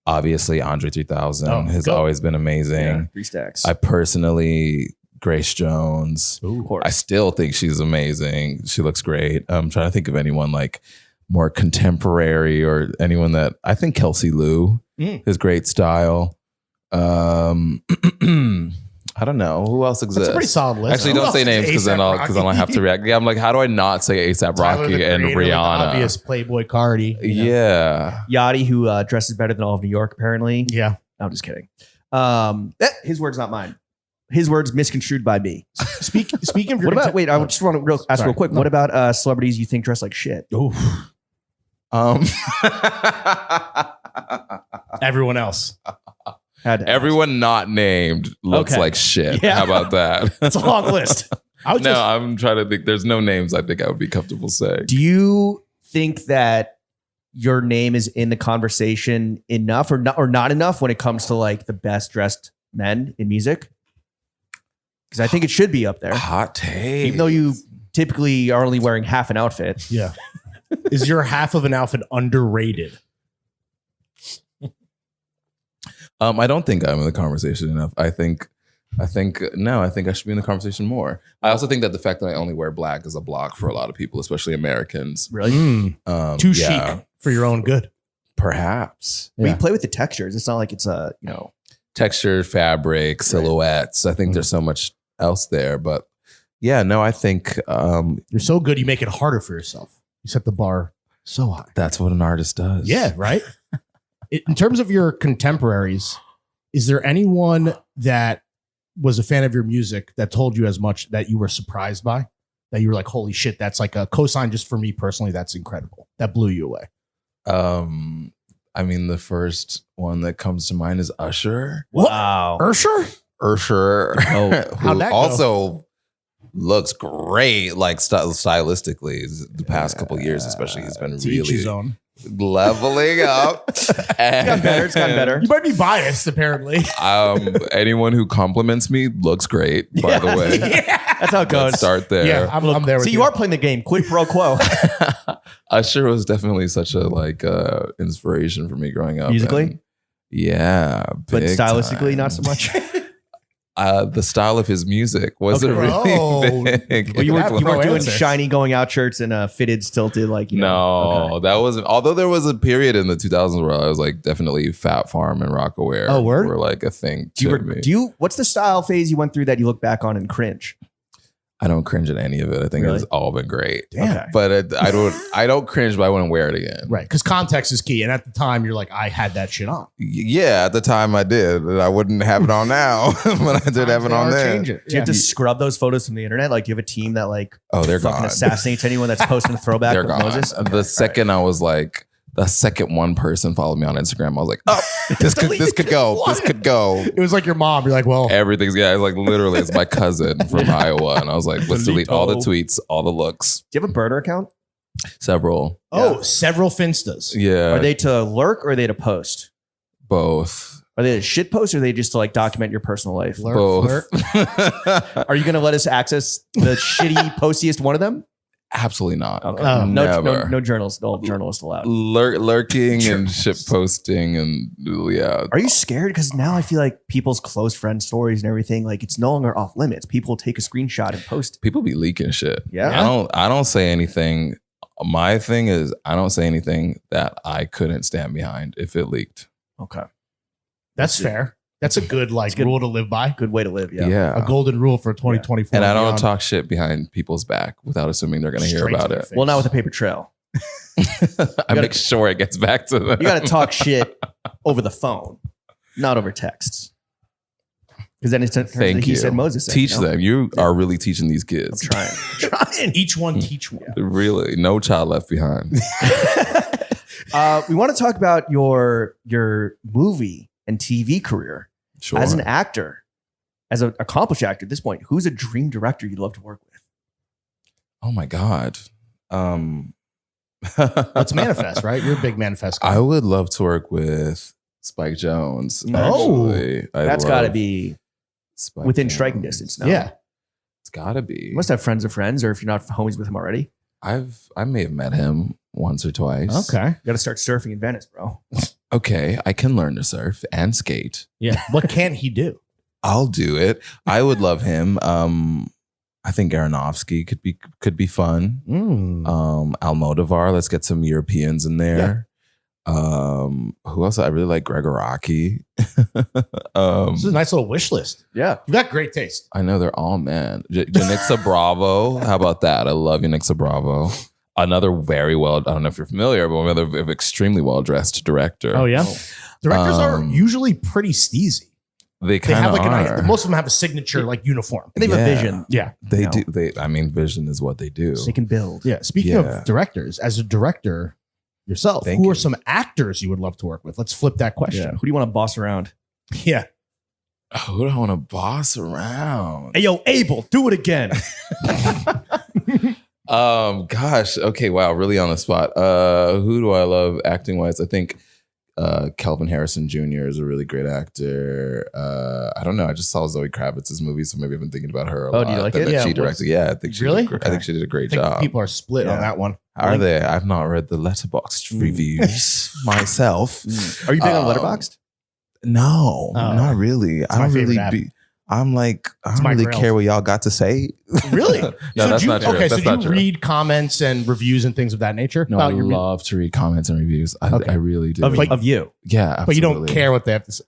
Obviously, Andre 3000 Oh, has go. always been amazing. Yeah, 3 stacks. I personally, Grace Jones. of course. I still think she's amazing. She looks great. I'm trying to think of anyone like more contemporary or anyone that I think Kelsey Lou has great style. I don't know who else exists. That's a pretty solid list. Actually, Who don't else say is names because then A$AP I don't have to react. Yeah, I'm like, how do I not say ASAP Tyler, Rocky the and Creator, like the Rihanna? obvious Playboy Cardi. you know? Yeah. Yachty, who dresses better than all of New York, apparently. Yeah. No, I'm just kidding. His words, not mine. His words misconstrued by me. Speaking of your What about? Wait, I just want to ask Sorry. real quick. No. What about celebrities you think dress like shit? Oof. Um, Everyone else. Had to ask. everyone not named looks Okay. like shit. Yeah. How about that? It's a long list. I was No, just I'm trying to think. There's no names I think I would be comfortable saying. Do you think that your name is in the conversation enough or not enough when it comes to like the best dressed men in music? Because I think it should be up there, Hot take. even though you typically are only wearing half an outfit. yeah. Is your half of an outfit underrated? I don't think I'm in the conversation enough. I think I think I should be in the conversation more. I also think that the fact that I only wear black is a block for a lot of people, especially Americans. Really? Too chic for your own good. Perhaps. But you play with the textures. It's not like it's a, Texture, fabric, silhouettes. I think there's so much else there. But yeah, no, I think you're so good you make it harder for yourself. You set the bar so high. That's what an artist does. Yeah, right? In terms of your contemporaries, is there anyone that was a fan of your music that told you as much that you were surprised by? That you were like, holy shit, that's like a cosign just for me personally. That's incredible. That blew you away. I mean, the first one that comes to mind is Usher. wow. Usher? Usher, How'd who that go? also looks great, like stylistically. The past couple years, especially, he's been To each his really own. leveling up. It's gotten better. It's gotten better. You might be biased, apparently. Anyone who compliments me looks great, by the way. That's how it goes. Let's start there. Yeah, I'm there with See, you are playing the game. Quid pro quo. Usher was definitely such a inspiration for me growing up. Musically? And yeah, But big stylistically, time. not so much. The style of his music wasn't Okay. really big. Well, you That weren't pro doing answer. shiny going out shirts and fitted, stilted, like, No, Okay. that wasn't. Although there was a period in the 2000s where I was like definitely Fat Farm and Rockaware. Oh, word? Were like a thing. Do you, what's the style phase you went through that you look back on and cringe? I don't cringe at any of it. I think Really? it's all been great. Damn. Okay. But I don't cringe, but I wouldn't wear it again. Right, because context is key. And at the time, you're like, I had that shit on. Yeah, at the time I did, and I wouldn't have it on now, but I did have it on there. Do you have to scrub those photos from the internet? Like, do you have a team that like Oh, they're fucking gone. assassinates anyone that's posting a throwback They're with gone. Moses? The second I was like, the second one person followed me on Instagram, I was like, oh, this could go. This could go. It was like your mom. You're like, well, Everything's it's like literally it's my cousin from Iowa, and I was like, let's delete all the tweets, all the looks, Do you have a burner account? several. several Finstas. Yeah, Are they to lurk or are they to post? both. Are they to shit post or are they just to like document your personal life? Both. Are you going to let us access the shitty postiest one of them? Absolutely not. Okay. Oh, Never. No journalists allowed. Lurking and shit posting and yeah. Are you scared? Because now I feel like people's close friend stories and everything, like it's no longer off limits. People take a screenshot and post it. People be leaking shit. Yeah. I don't say anything. My thing is I don't say anything that I couldn't stand behind if it leaked. Okay. That's fair. That's a good good. rule to live by. Good way to live. Yeah. Yeah. A golden rule for 2024. And I don't beyond. talk shit behind people's back without assuming they're going to hear Straight about to their it. face. Well, not with a paper trail. I make sure it gets back to them. You got to talk shit over the phone, not over texts. Because then it's Thank he you. said Moses said, Teach you know? them. You are really teaching these I'm kids. trying. Each one teach one. Really, no child left behind. We want to talk about your movie and TV career. Sure. As an actor, as an accomplished actor at this point, who's a dream director you'd love to work with? Oh my God. Let's manifest, right? You're a big manifest guy. I would love to work with Spike Jones. Oh. Actually. That's got to be Spike within Jones. striking distance now. Yeah. It's got to be. You must have friends of friends, or if you're not homies with him already, I may have met him once or twice. Okay. you got to start surfing in Venice, bro. Okay, I can learn to surf and skate. Yeah. What can't he do? I'll do it. I would love him. I think Aronofsky could be fun. Almodovar. Let's get some Europeans in there. Who else? I really like Gregoraki. This is a nice little wish list. Yeah. You got great taste. I know they're all men. Janixa Bravo. How about that? I love Janixa Bravo. Another very well, I don't know if you're familiar, but another extremely well-dressed director. Oh, yeah. Directors are usually pretty steezy. They They kind have of like are. most of them have a signature like uniform. And they have a Yeah. vision. Yeah. They you know. do. I mean, vision is what they do. So they can build. Yeah. Speaking Yeah. of directors, as a director yourself, Thank who you. are some actors you would love to work with? Let's flip that Yeah. question. Who do you want to boss around? Yeah. Who do I want to boss around? Hey, yo, Abel, do it again. Gosh. Okay. Wow. Really on the spot. Who do I love acting wise? I think Calvin Harrison Jr. is a really great actor. I don't know. I just saw Zoe Kravitz's movie, so maybe I've been thinking about her a lot. do you like that it? she Yeah, directed. Yeah, I think she Really? Did, I think she did a great I think job. people are split on Yeah. that one. Are they? I've not read the Letterboxd reviews myself. Are you big on Um, Letterboxd? No, Oh. not really. I my don't favorite really app. be. I'm like, I don't my really grill. care what y'all got to say. Really? No, So that's do you, not true. Okay, so That's do you not true. read comments and reviews and things of that nature? No, I about your mu- love to read comments and reviews. Okay. I really do. Of you. Yeah, absolutely. But you don't care what they have to say.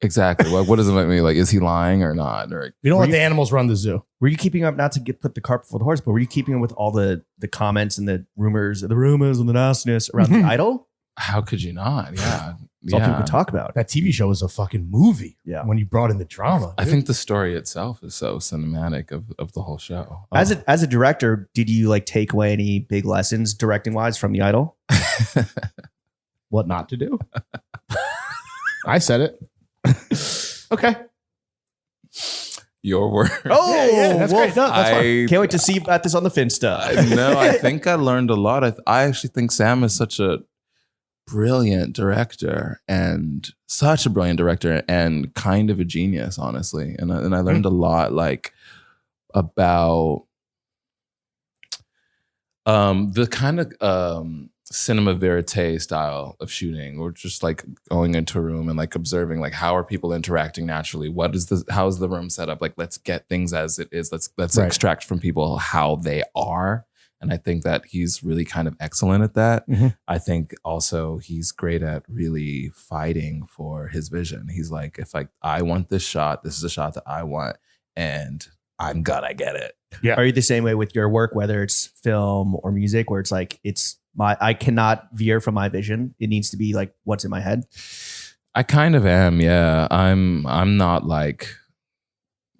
Exactly. What does it make me like? Is he lying or not? Or You don't let the animals run the zoo. Were you keeping up, not to put the cart before the horse, but were you keeping up with all the comments and the rumors and the nastiness around the Idol? how could you not? Yeah. That's all people could talk about. That TV show was a fucking movie. Yeah. When you brought in the drama. I think the story itself is so cinematic of the whole show. As a director, did you like take away any big lessons directing wise from the Idol? What not to do. I said it. Okay. Your word. Oh, Yeah, that's great. No, that's fine. Can't wait to see about this on the Finsta. No, I think I learned a lot. I actually think Sam is such a brilliant director and kind of a genius, honestly. And I learned a lot, like, about the kind of cinema verite style of shooting, or just like going into a room and like observing, like, how are people interacting naturally? How is the room set up? Like, let's get things as it is. Let's Right. extract from people how they are. And I think that he's really kind of excellent at that. Mhm. I think also he's great at really fighting for his vision. He's like, if like I want this shot, this is a shot that I want, and I'm gonna get it. Yeah. Are you the same way with your work, whether it's film or music, where it's like I cannot veer from my vision. It needs to be like what's in my head. I kind of am, yeah. I'm not like,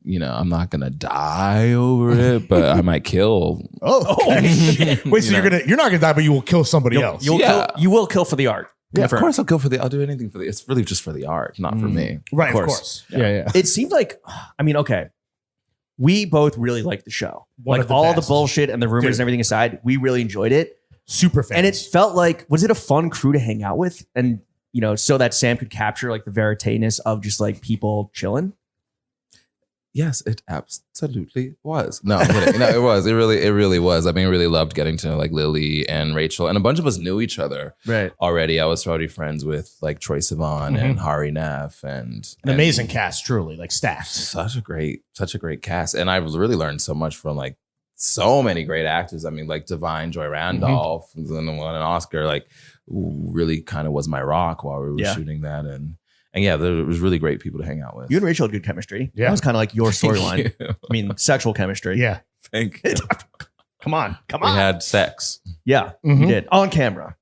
I'm not gonna die over it, but I might kill. Oh, okay. Wait, so You know. you're not gonna die, but you will kill somebody else. You will kill for the art. Yeah, of Confirmed. course I'll do anything for it's really just for the art, not for me. Right, Of of course. course. Yeah. It seemed like, okay, we both really liked the show. One like of the all best. the bullshit and the rumors Dude. and everything aside, we really enjoyed it. Super fan. And it felt like, was it a fun crew to hang out with? And, so that Sam could capture like the veritateness of just like people chilling. Yes, it absolutely was. No, I'm kidding. No, it was. It really was. I mean, I really loved getting to know like Lily and Rachel, and a bunch of us knew each other Right. already. I was already friends with like Troye Sivan and Hari Neff, and an amazing cast, truly, like staff. such a great cast. And I've really learned so much from like so many great actors. I mean, like Divine Joy Randolph, who won an Oscar, like really kind of was my rock while we were Yeah. shooting that. And yeah, there was really great people to hang out with. You and Rachel had good chemistry. Yeah. That was kind of like your storyline. Thank you. I mean, sexual chemistry. Yeah. Thank you. Come on. We had sex Yeah, you Mhm. did. On camera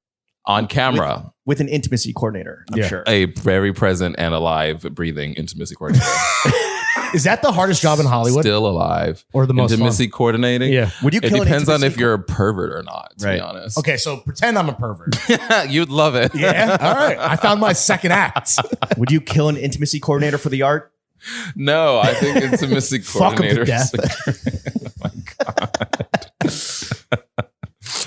on camera. with an intimacy coordinator, I'm Yeah. sure. A very present and alive breathing intimacy coordinator. Is that the hardest job in Hollywood? Still alive. Or the most Intimacy coordinating. Yeah. Would you It kill an depends on intimacy if you're a pervert or not, to Right. be honest. Okay, so pretend I'm a pervert. You'd love it. Yeah. All right. I found my second act. Would you kill an intimacy coordinator for the art? No, I think intimacy Fuck 'em to coordinators. death. Oh my God.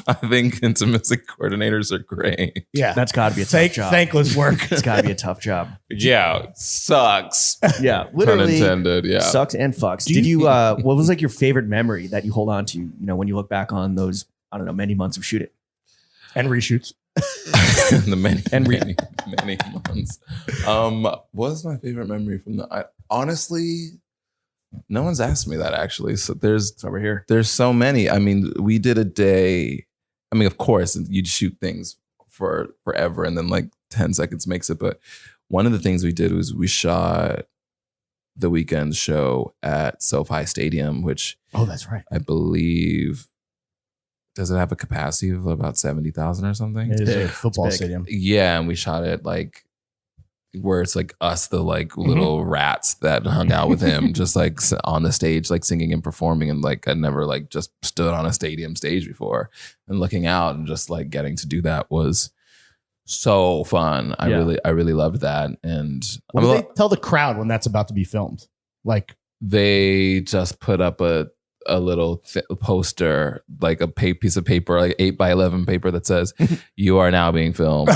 I think intimacy coordinators are great. Yeah. That's got to be a tough job. Thankless work. It's got to be a tough job. Yeah, sucks. Yeah, Pun literally intended. Yeah. sucks and fucks. Did you? What was like your favorite memory that you hold on to? When you look back on those, I don't know, many months of shooting. And reshoots. The many, And many months. What was my favorite memory from honestly, no one's asked me that actually. So It's over here. there's so many. I mean, we did a day. I mean, of course, you'd shoot things for forever and then like 10 seconds makes it. But one of the things we did was we shot the weekend show at SoFi Stadium, which Oh, that's right. I believe, does it have a capacity of about 70,000 or something? It is big. a football It's big. stadium. Yeah, and we shot it like where it's like us, the like little rats that hung out with him, just like on the stage, like singing and performing. And like I never like just stood on a stadium stage before, and looking out and just like getting to do that was so fun. I really loved that. And What do they tell the crowd when that's about to be filmed? Like, they just put up a little poster, like a piece of paper, like 8x11 paper that says, "You are now being filmed.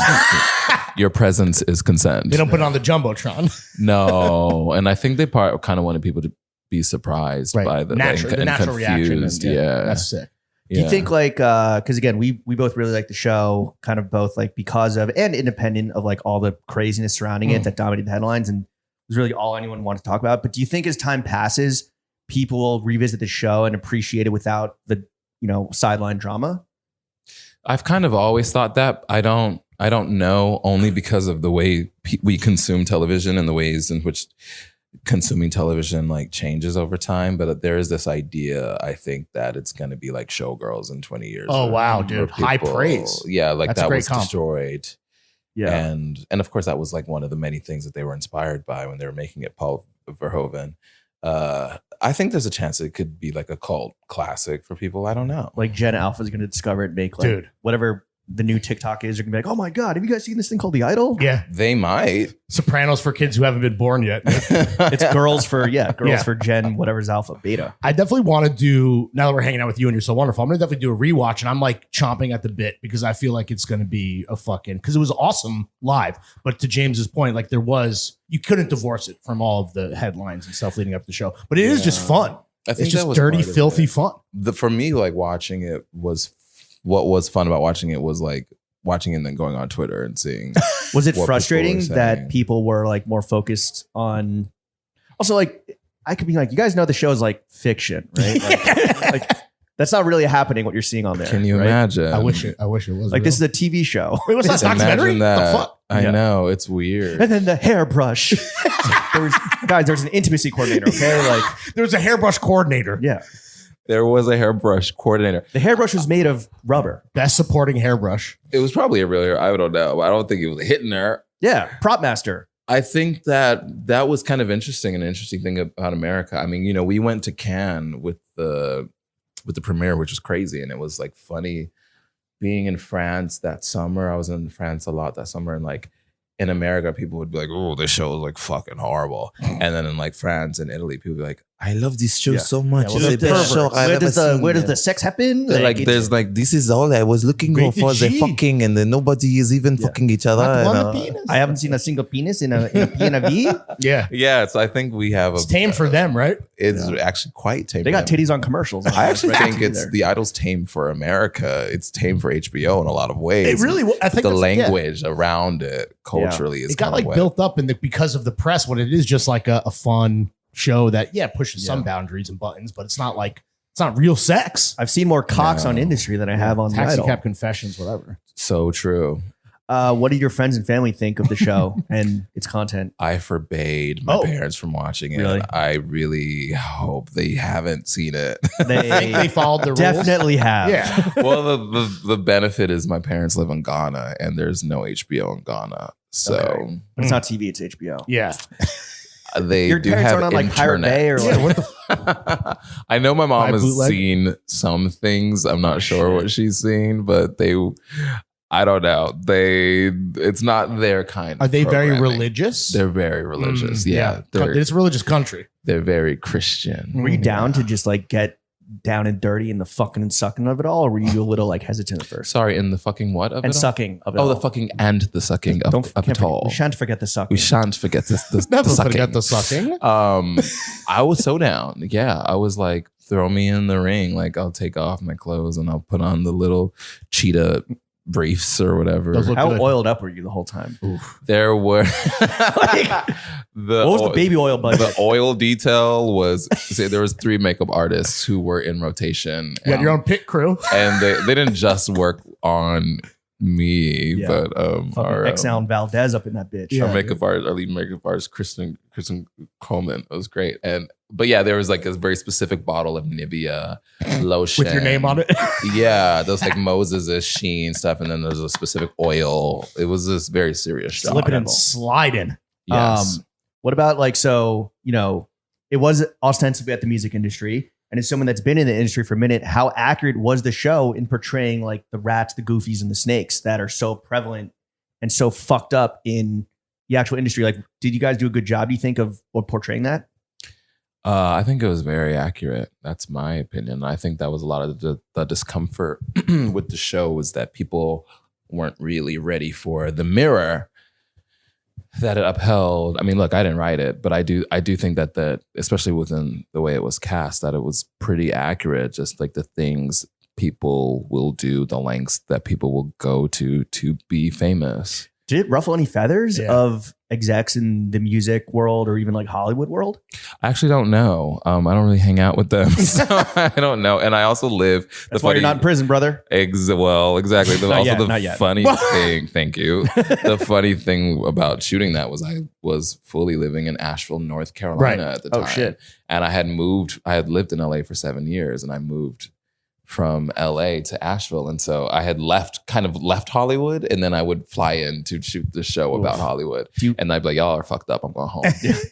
Your presence is consent." they don't put it on the Jumbotron. No, and I think they kind of wanted people to be surprised by the natural reaction. confused. Yeah, That's sick. Do you think like because again we both really like the show, kind of both like because of and independent of like all the craziness surrounding it that dominated the headlines, and was really all anyone wanted to talk about. But do you think as time passes, people will revisit the show and appreciate it without the, sideline drama? I've kind of always thought that. I don't know, only because of the way we consume television and the ways in which consuming television like changes over time. But there is this idea, I think, that it's going to be like Showgirls in 20 years. Oh, wow, dude. High praise. Yeah, like That's that was comp. destroyed. Yeah. And of course, that was like one of the many things that they were inspired by when they were making it, Paul Verhoeven. I think there's a chance it could be like a cult classic for people. I don't know. Like Gen Alpha is going to discover it and make like whatever the new TikTok is. You're going to be like, oh my God, have you guys seen this thing called The Idol? Yeah. They might. Sopranos for kids who haven't been born yet. It's girls for Gen, whatever's Alpha, Beta. I definitely want to do, now that we're hanging out with you and you're so wonderful, I'm going to definitely do a rewatch. And I'm like chomping at the bit because I feel like it's going to be because it was awesome live. But to James's point, like you couldn't divorce it from all of the headlines and stuff leading up to the show. But it is just fun. I think it's just dirty, filthy fun. For me, like watching it what was fun about watching it was like watching it and then going on Twitter and seeing. Was it frustrating that people were like more focused on? Also, like I could be like, you guys know the show is like fiction, right? Like that's not really happening. What you're seeing on there. Can you imagine? I wish it was like real. this is a TV show. Wait, what's that documentary? That. The fuck? I know, it's weird. And then the hairbrush. There's an intimacy coordinator. Okay, like there was a hairbrush coordinator. Yeah. There was a hairbrush coordinator. The hairbrush was made of rubber. Best supporting hairbrush. It was probably a real hair. I don't know. I don't think it was hitting her. Yeah, prop master. I think that was kind of interesting, an interesting thing about America. I mean, we went to Cannes with the premiere, which was crazy, and it was like funny being in France that summer. I was in France a lot that summer, and like in America, people would be like, "Oh, this show is like fucking horrible," and then in like France and Italy, people would be like, "I love this show so much. Yeah, well, it's the best show I've ever seen." Where does the sex happen? Like there's like, this is all I was looking for the fucking, and then nobody is even fucking each other. I haven't seen a single penis in a PNV. Yeah. So I think we have it's tame for them, right? It's actually quite tame. They got titties on commercials. I actually think it's The Idol's tame for America. It's tame for HBO in a lot of ways. It really, I think the language around it culturally is it got like built up because of the press when it is just like a fun show that pushes some boundaries and buttons, but it's not real sex. I've seen more cocks on industry than I have on Taxi The Idol. Cab Confessions, whatever. So true. What did your friends and family think of the show and its content? I forbade my parents from watching it. Really? I really hope they haven't seen it. They followed the rules. Definitely have. Yeah. Well, the benefit is my parents live in Ghana and there's no HBO in Ghana. So But it's not TV, it's HBO. Yeah. They Your do parents have aren't on like Pirate internet. Bay or like What the I know my mom has bootleg? seen some things. I'm not sure what she's seen, but I don't know. It's not their kind. Are they very programming. religious? They're very religious. Yeah. It's a religious country. They're very Christian. Were you down to just like get down and dirty in the fucking and sucking of it all, or were you a little like hesitant at first? Sorry, in the fucking what of And it all? sucking of it Oh, all. the fucking and the sucking of Can't it all. We shan't forget the sucking. We shan't forget the Never sucking. forget the sucking. I was so down. Yeah, I was like, throw me in the ring. Like, I'll take off my clothes and I'll put on the little cheetah briefs or whatever. Those look How good. oiled up were you the whole time? There were What was the baby oil budget? The oil detail was there was 3 makeup artists who were in rotation. You had your own pit crew. And they didn't just work on me, Yeah. but our Exxon Valdez up in that bitch. Yeah. our makeup artist, our lead makeup artist, Kristen Coleman. It was great. But yeah, there was like a very specific bottle of Nivea lotion With your name on it. Yeah, those like Moses' Sheen stuff, and then there's a specific oil. It was this very serious job. Slipping and sliding. Yes. What about like, so, it was ostensibly at the music industry, and as someone that's been in the industry for a minute, how accurate was the show in portraying like the rats, the goofies, and the snakes that are so prevalent and so fucked up in the actual industry? Like, did you guys do a good job, do you think, of portraying that? I think it was very accurate. That's my opinion. I think that was a lot of the discomfort with the show was that people weren't really ready for the mirror that it upheld. I mean, look, I didn't write it, but I do think that especially within the way it was cast, that it was pretty accurate. Just like the things people will do, the lengths that people will go to be famous. Did it ruffle any feathers Yeah. of execs in the music world or even like Hollywood world? I actually don't know. I don't really hang out with them, so I don't know. And I also live. That's why you're not in prison, brother. Exactly. Not yet. Funny thing. Thank you. The funny thing about shooting that was I was fully living in Asheville, North Carolina at the time. Oh shit. And I had lived in LA for 7 years, and I moved from LA to Asheville. And so I had left Hollywood, and then I would fly in to shoot the show about Hollywood. And I'd be like, y'all are fucked up. I'm going home.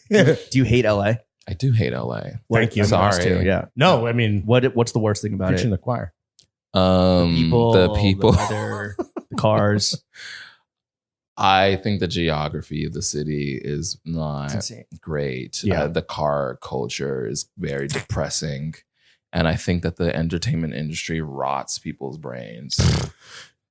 Do you hate LA? I do hate LA. Thank you. Sorry. Yeah. No, I mean, What's the worst thing about preaching it? the choir. The people. the weather, the cars. I think the geography of the city is not It's insane. great. Yeah. The car culture is very depressing. And I think that the entertainment industry rots people's brains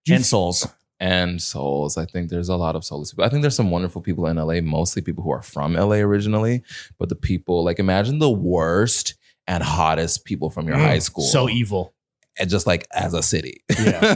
And souls. and souls. I think there's a lot of soulless people. I think there's some wonderful people in LA, mostly people who are from LA originally. But the people, like, imagine the worst and hottest people from your high school. So evil. And just like as a city. Yeah.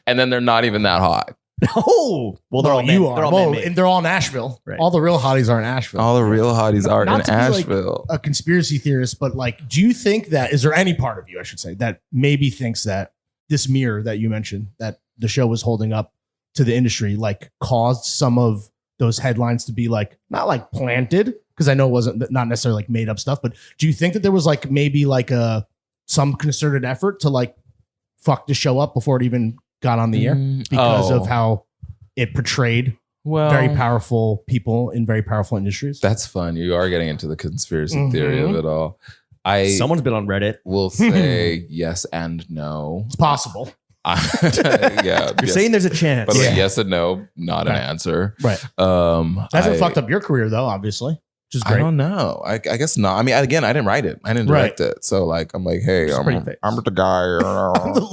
And then they're not even that hot. Oh, well, they're all you men- are. They're all Well, man-made. and they're all in Asheville. Right. All the real hotties are in Asheville. All the real hotties are Not in to be, like, Asheville. a conspiracy theorist, but like, do you think that is there any part of you, I should say, that maybe thinks that this mirror that you mentioned that the show was holding up to the industry, like, caused some of those headlines to be like not like planted? Because I know it wasn't not necessarily like made up stuff, but do you think that there was like maybe like some concerted effort to like fuck the show up before it even got on the air because of how it portrayed very powerful people in very powerful industries? That's fun. You are getting into the conspiracy theory of it all. Someone's been on Reddit. Will say yes and no. It's possible. Yeah. You're saying there's a chance. But like yes and no, not an answer. Right. Hasn't fucked up your career though, obviously. Which is great. I don't know. I guess not. I mean, again, I didn't write it. I didn't direct it. So like, I'm like, hey, I'm the guy.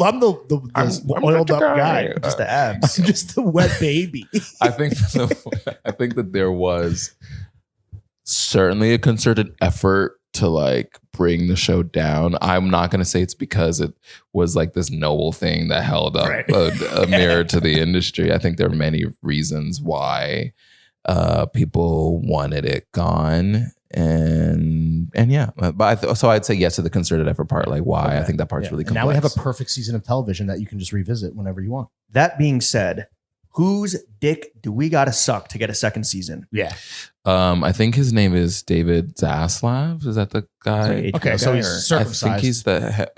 I'm the oiled up guy. Just the abs. I'm just the wet baby. I think that there was certainly a concerted effort to like bring the show down. I'm not going to say it's because it was like this noble thing that held up a mirror to the industry. I think there are many reasons why people wanted it gone. And yeah, but so I'd say yes to the concerted effort part. Like why? Okay. I think that part's really And complex. now we have a perfect season of television that you can just revisit whenever you want. That being said, whose dick do we got to suck to get a second season? Yeah. I think his name is David Zaslav. Is that the guy? Okay, so he's I circumcised. think he's the.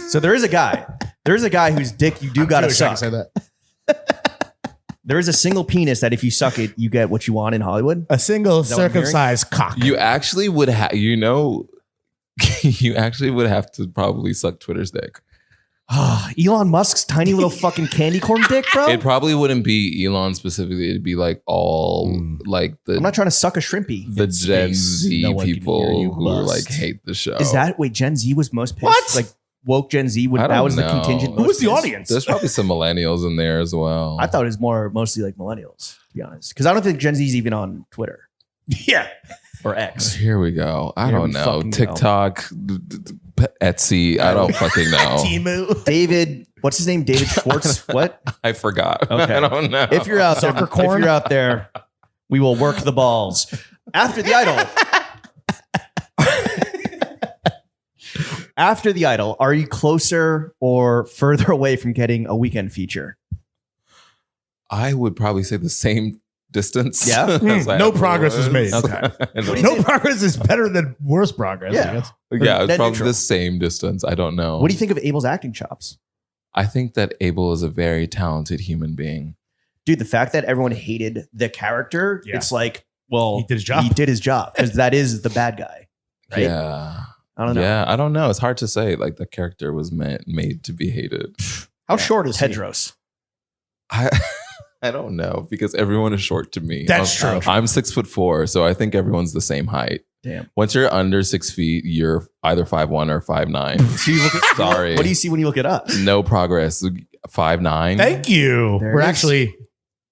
So there is a guy. There is a guy whose dick you do got to Jewish, I can suck. say that. There is a single penis that if you suck it, you get what you want in Hollywood. A single that what I'm hearing? circumcised cock. You actually would have. You actually would have to probably suck Twitter's dick. Elon Musk's tiny little fucking candy corn dick, bro. It probably wouldn't be Elon specifically. It'd be like all like the I'm not trying to suck a shrimpy. Gen Z No one can hear people you who bust. like hate the show. Is that wait? Gen Z was most pissed. What? Like woke Gen Z. I That don't was the know. contingent. Who most was the pissed. audience? There's probably some millennials in there as well. I thought it was mostly like millennials, to be honest, because I don't think Gen Z is even on Twitter Yeah. or X. Here we go. I Here don't we know. fucking go. TikTok, Etsy. I don't fucking know. Timu. David, what's his name? David Schwartz. What? I forgot. Okay. I don't know. If you're out there, Sucker corn? if you're out there, we will work the balls. After the Idol. After the Idol, are you closer or further away from getting a weekend feature? I would probably say the same distance. Yeah? as I No ever progress was made. Okay. No progress is better than worse progress. Yeah. I guess. Yeah, it's Dead probably neutral. the same distance. I don't know. What do you think of Abel's acting chops? I think that Abel is a very talented human being. Dude, the fact that everyone hated the character, Yeah. it's like, well, He did his job. He did his job because that is the bad guy. Right? Yeah. I don't know. Yeah, I don't know. It's hard to say. Like the character was made to be hated. How short is he? Tedros. I don't know because everyone is short to me. That's true. I'm 6'4", so I think everyone's the same height. Damn. Once you're under 6 feet, you're either 5'1" or 5'9". So you look at, Sorry. What do you see when you look at us? No progress. 5'9". Thank you. There We're it is. actually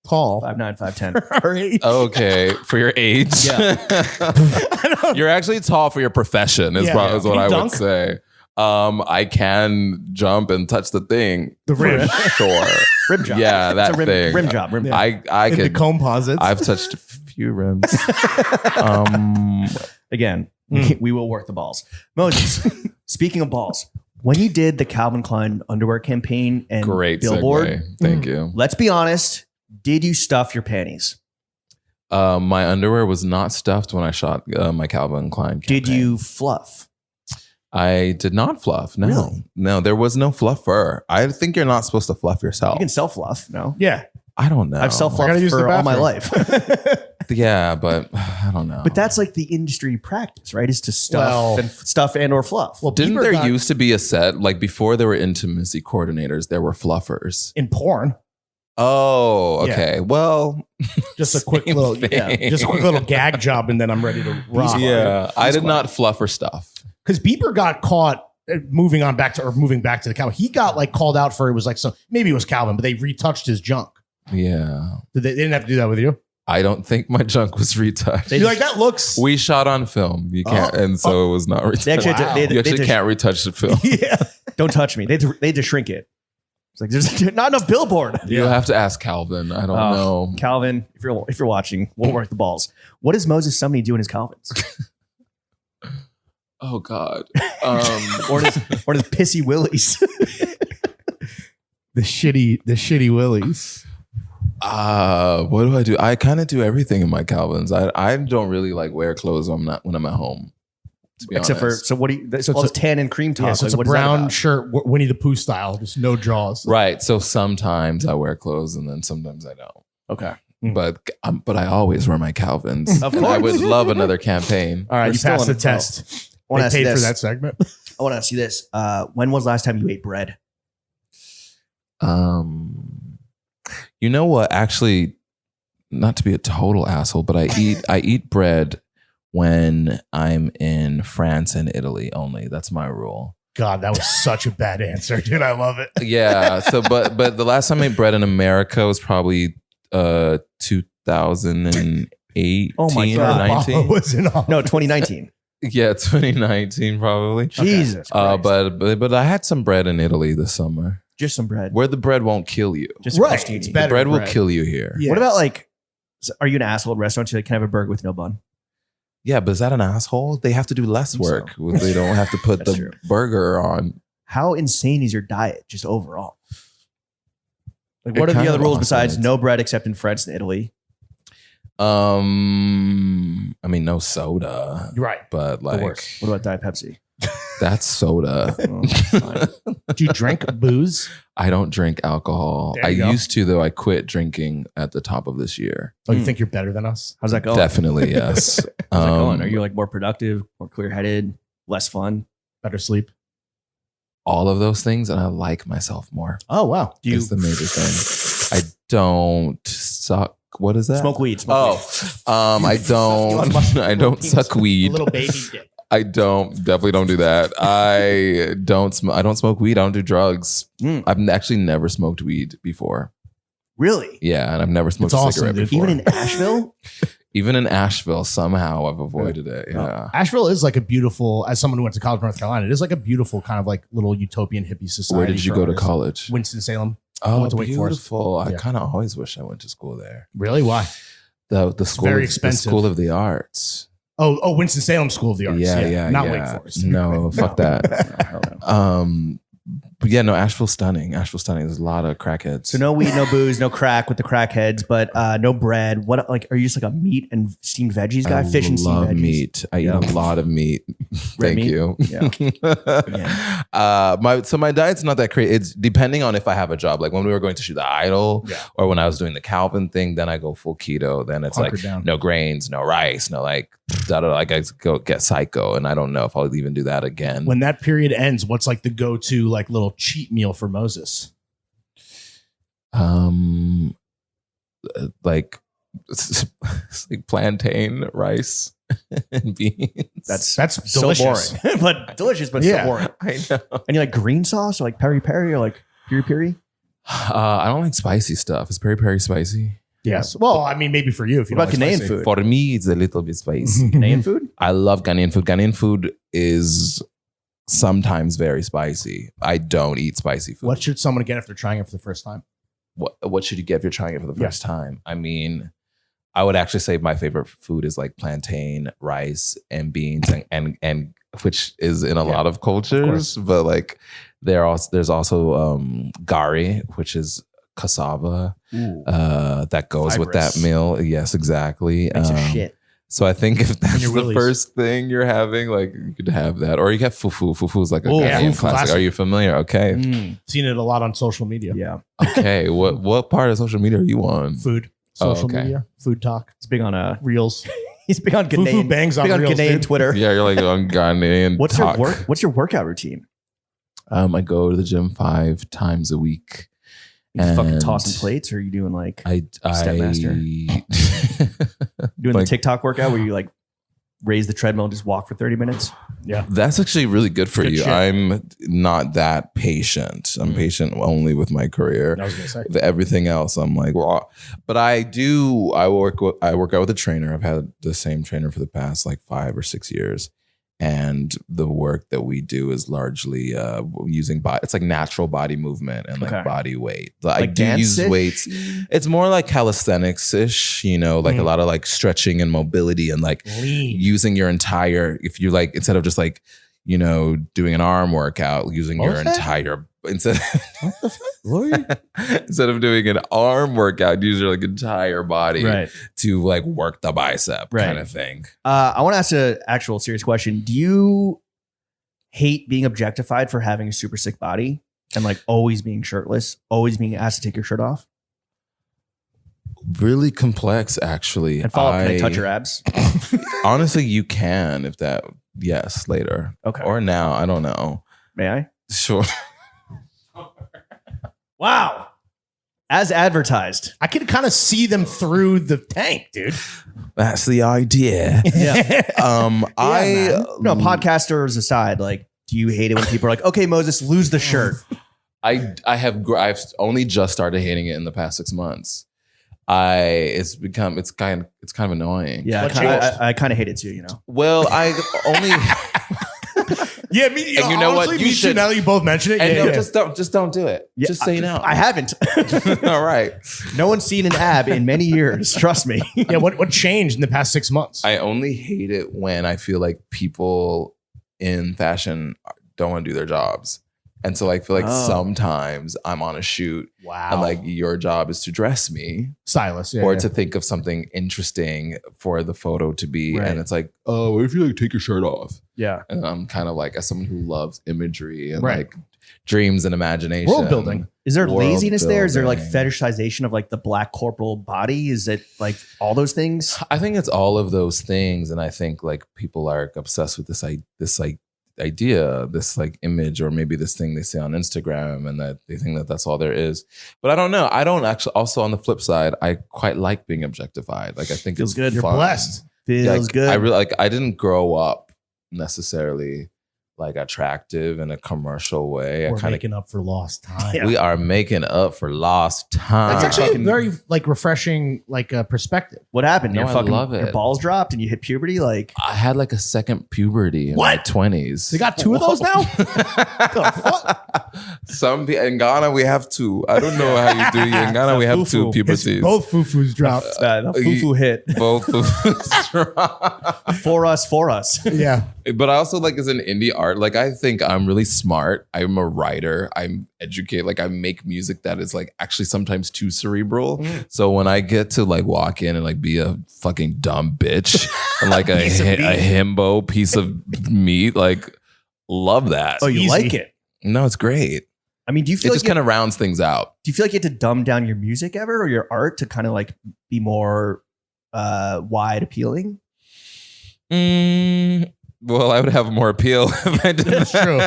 tall. 5'9", 5'10". Our age. Okay, for your age. Yeah. You're actually tall for your profession is, Yeah. probably, is Can what you I dunk? would say. I can jump and touch the thing. The rim. Sure. Rim job. Yeah, that It's a thing. rim job. Rim job. I In the could. composites. I've touched a few rims. Again, we will work the balls. Moses, speaking of balls, when you did the Calvin Klein underwear campaign and Great billboard, segue. Thank you. let's be honest, did you stuff your panties? My underwear was not stuffed when I shot my Calvin Klein campaign. Did you fluff? I did not fluff. No. Really? No, there was no fluffer. I think you're not supposed to fluff yourself. You can self fluff, no? yeah. I don't know. I've self I gotta fluffed use the for all my bathroom. life. Yeah, but I don't know. But that's like the industry practice, right? Is to Well- stuff and or fluff. Well, Didn't Bieber there got- used to be a set, like before there were intimacy coordinators, there were fluffers? in porn. Oh, Yeah. okay. Well, Just a quick same little, thing. just a quick little gag job, and then I'm ready to rock. Yeah, I did not fluff or stuff. Because Bieber got caught. Moving back to the Calvin, he got like called out for it was like some maybe it was Calvin, but they retouched his junk. Yeah. They didn't have to do that with you. I don't think my junk was retouched. You're like that looks. We shot on film. You can't, and so it was not retouched. They actually, Wow. You actually can't retouch the film. Yeah. Don't touch me. They had to shrink it. It's like there's not enough billboard. You'll have to ask Calvin. I don't know. Calvin, if you're watching, we'll work the balls. What does Moses Sumney do in his Calvins? Oh God. or his pissy willies? The shitty willies. What do I do? I kind of do everything in my Calvins. I don't really like wear clothes when I'm at home. To be Except honest. for so what do you? So all it's this tan and cream top. Yeah, so it's like, a what is that brown about? shirt, Winnie the Pooh style, just no jaws. Right. So sometimes I wear clothes and then sometimes I don't. Okay. But I always wear my Calvins. Of And I course. would love another campaign. All right, We're you still passed on the the test. I want to They ask you paid for this. that segment. I want to ask you this. When was the last time you ate bread? You know what? Actually, not to be a total asshole, but I eat bread when I'm in France and Italy only. That's my rule. God, that was such a bad answer, dude. I love it. Yeah. So, but the last time I ate bread in America was probably 2018 Oh my or God. 19. Was in office. No, 2019. Yeah, 2019 probably. Jesus. Christ. But I had some bread in Italy this summer, just some bread. where the bread won't kill you. Just Right, crostini. it's The better bread will bread. kill you here. Yeah. What about like? Are you an asshole at restaurants? You're like, can I have a burger with no bun? Yeah, but is that an asshole? They have to do less think so. work. They don't have to put That's the true. burger on. How insane is your diet just overall? Like, It what are the kind other of rules besides oscillates. no bread except in France and Italy? I mean, no soda, Right. but The like worst. What about Diet Pepsi? that's soda. Oh, fine. Do you drink booze? I don't drink alcohol. There I you go. used to, though. I quit drinking at the top of this year. Oh, you think you're better than us? How's that going? Definitely, yes. How's that going? Are you like more productive, more clear headed, less fun? Better sleep? all of those things, and I like myself more? Oh, wow. Do you Is the major thing. I don't suck. What is that? smoke weed? Smoke weed. I don't. I don't suck A weed. little baby dick. I definitely don't do that. I don't smoke weed. I don't do drugs. Mm. I've actually never smoked weed before. Really? Yeah, and I've never smoked It's a awesome, cigarette dude. before. Even in Asheville? Even in Asheville, somehow I've avoided it. Yeah. Asheville is like a beautiful, as someone who went to college in North Carolina, it is like a beautiful kind of like little utopian hippie society. Where did you for go to artists. college? Winston-Salem. Oh, went to Wake Forest. beautiful. I Yeah. kind of always wish I went to school there. Really? Why? The school, very the expensive. School of the Arts. Oh, Winston-Salem School of the Arts. Yeah. Not Wake Forest. No, fuck that. No, hell no. But yeah, no, Asheville's stunning. Asheville's stunning. There's a lot of crackheads. So no weed, no booze, no crack with the crackheads, but no bread. What are you just like a meat and steamed veggies guy? Fish and steamed love veggies. meat. I Yeah. eat a lot of meat. Red Thank meat? you. Yeah. My diet's not that crazy. It's depending on if I have a job. Like when we were going to shoot the Idol, Yeah. or when I was doing the Calvin thing, then I go full keto. Then it's Hunker like down. no grains, no rice, no like like I go get psycho, and I don't know if I'll even do that again. When that period ends, what's like the go-to like little cheat meal for Moses? Like it's like plantain, rice, and beans. That's That's so delicious. boring, but delicious, but Yeah. so boring. I know. And you like green sauce or like peri peri or like piri piri? I don't like spicy stuff. Is peri peri spicy? Yes. Well, I mean, maybe for you if you What don't about like Ghanaian spicy. food? For me, it's a little bit spicy. Ghanaian food? I love Ghanaian food. Ghanaian food is sometimes very spicy. I don't eat spicy food. What should someone get if they're trying it for the first time? What should you get if you're trying it for the first time? I mean, I would actually say my favorite food is like plantain, rice, and beans, and which is in a lot of cultures, but like there's also gari, which is cassava that goes with that meal. Yes, exactly. Shit. So I think if that's the first thing you're having, like you could have that, or you have fufu. Fufu is like a Ghanaian classic. Are you familiar? Okay, seen it a lot on social media. Yeah. Okay, what part of social media are you on? Food, social media, food talk. It's big on reels. He's big on Ghanaian. Fufu bangs on reels, Ghanaian Twitter. Yeah, you're like on Ghanaian. What's your workout routine? I go to the gym 5 times a week. You fucking tossing plates, or are you doing like Stepmaster? Doing like, the TikTok workout where you like raise the treadmill and just walk for 30 minutes? Yeah. That's actually really good for you. Shit. I'm not that patient. I'm patient only with my career. I was gonna say. With everything else, I'm like, well, but I work out with a trainer. I've had the same trainer for the past like 5 or 6 years. And the work that we do is largely using it's like natural body movement and like body weight. I do use weights. It's more like calisthenics-ish, you know, like a lot of like stretching and mobility and like using your entire, if you like, instead of just like, you know, doing an arm workout, using your entire, instead of doing an arm workout, use your like entire body to like work the bicep kind of thing. I want to ask an actual serious question. Do you hate being objectified for having a super sick body and like always being shirtless, always being asked to take your shirt off? Really complex, actually. And follow up, can I touch your abs? Honestly, you can if that, yes, later. Okay. Or now, I don't know. May I? Sure. Wow. As advertised. I can kind of see them through the tank, dude. That's the idea. No, podcasters aside, like, do you hate it when people are like, okay, Moses, lose the shirt? I've only just started hating it in the past 6 months. It's kind of annoying. Yeah, I kind of hate it too, you know. Well, I only Yeah, me. And you know honestly, what? You should. Now that you both mention it, just don't do it. Yeah, just say no. I haven't. All right. No one's seen an ab in many years. Trust me. Yeah. What changed in the past 6 months? I only hate it when I feel like people in fashion don't want to do their jobs. And so I feel like sometimes I'm on a shoot and like your job is to dress me. Stylist. Or to think of something interesting for the photo to be. Right. And it's like, oh, what if you like take your shirt off? Yeah. And I'm kind of like, as someone who loves imagery and like dreams and imagination. World building. Is there laziness there? Is there like fetishization of like the black corporal body? Is it like all those things? I think it's all of those things. And I think like people are obsessed with this idea, this like image, or maybe this thing they see on Instagram, and that they think that that's all there is. But I don't know. I don't actually. Also, on the flip side, I quite like being objectified. Like I think feels it's good. Fun. You're blessed. Feels good. I really like. I didn't grow up necessarily like attractive in a commercial way. We're making up for lost time. Yeah. We are making up for lost time. That's actually a very like refreshing like perspective. What happened? No, I love it. Your balls dropped and you hit puberty. Like I had like a second puberty in my 20s. They got 2 of those now. The fuck? Some people in Ghana we have 2. I don't know how you do it. In Ghana we have 2 puberties. Both fufus dropped. The fufu hit. Both fufus dropped. For us. Yeah. But I also like as an indie art, like I think I'm really smart. I'm a writer. I'm educated. Like I make music that is like actually sometimes too cerebral. So when I get to like walk in and like be a fucking dumb bitch and like a himbo piece of meat, like love that. Oh, you like it? No, it's great. I mean, do you feel it just kind of rounds things out? Do you feel like you had to dumb down your music ever or your art to kind of like be more wide appealing? Well, I would have more appeal if I did. That's true.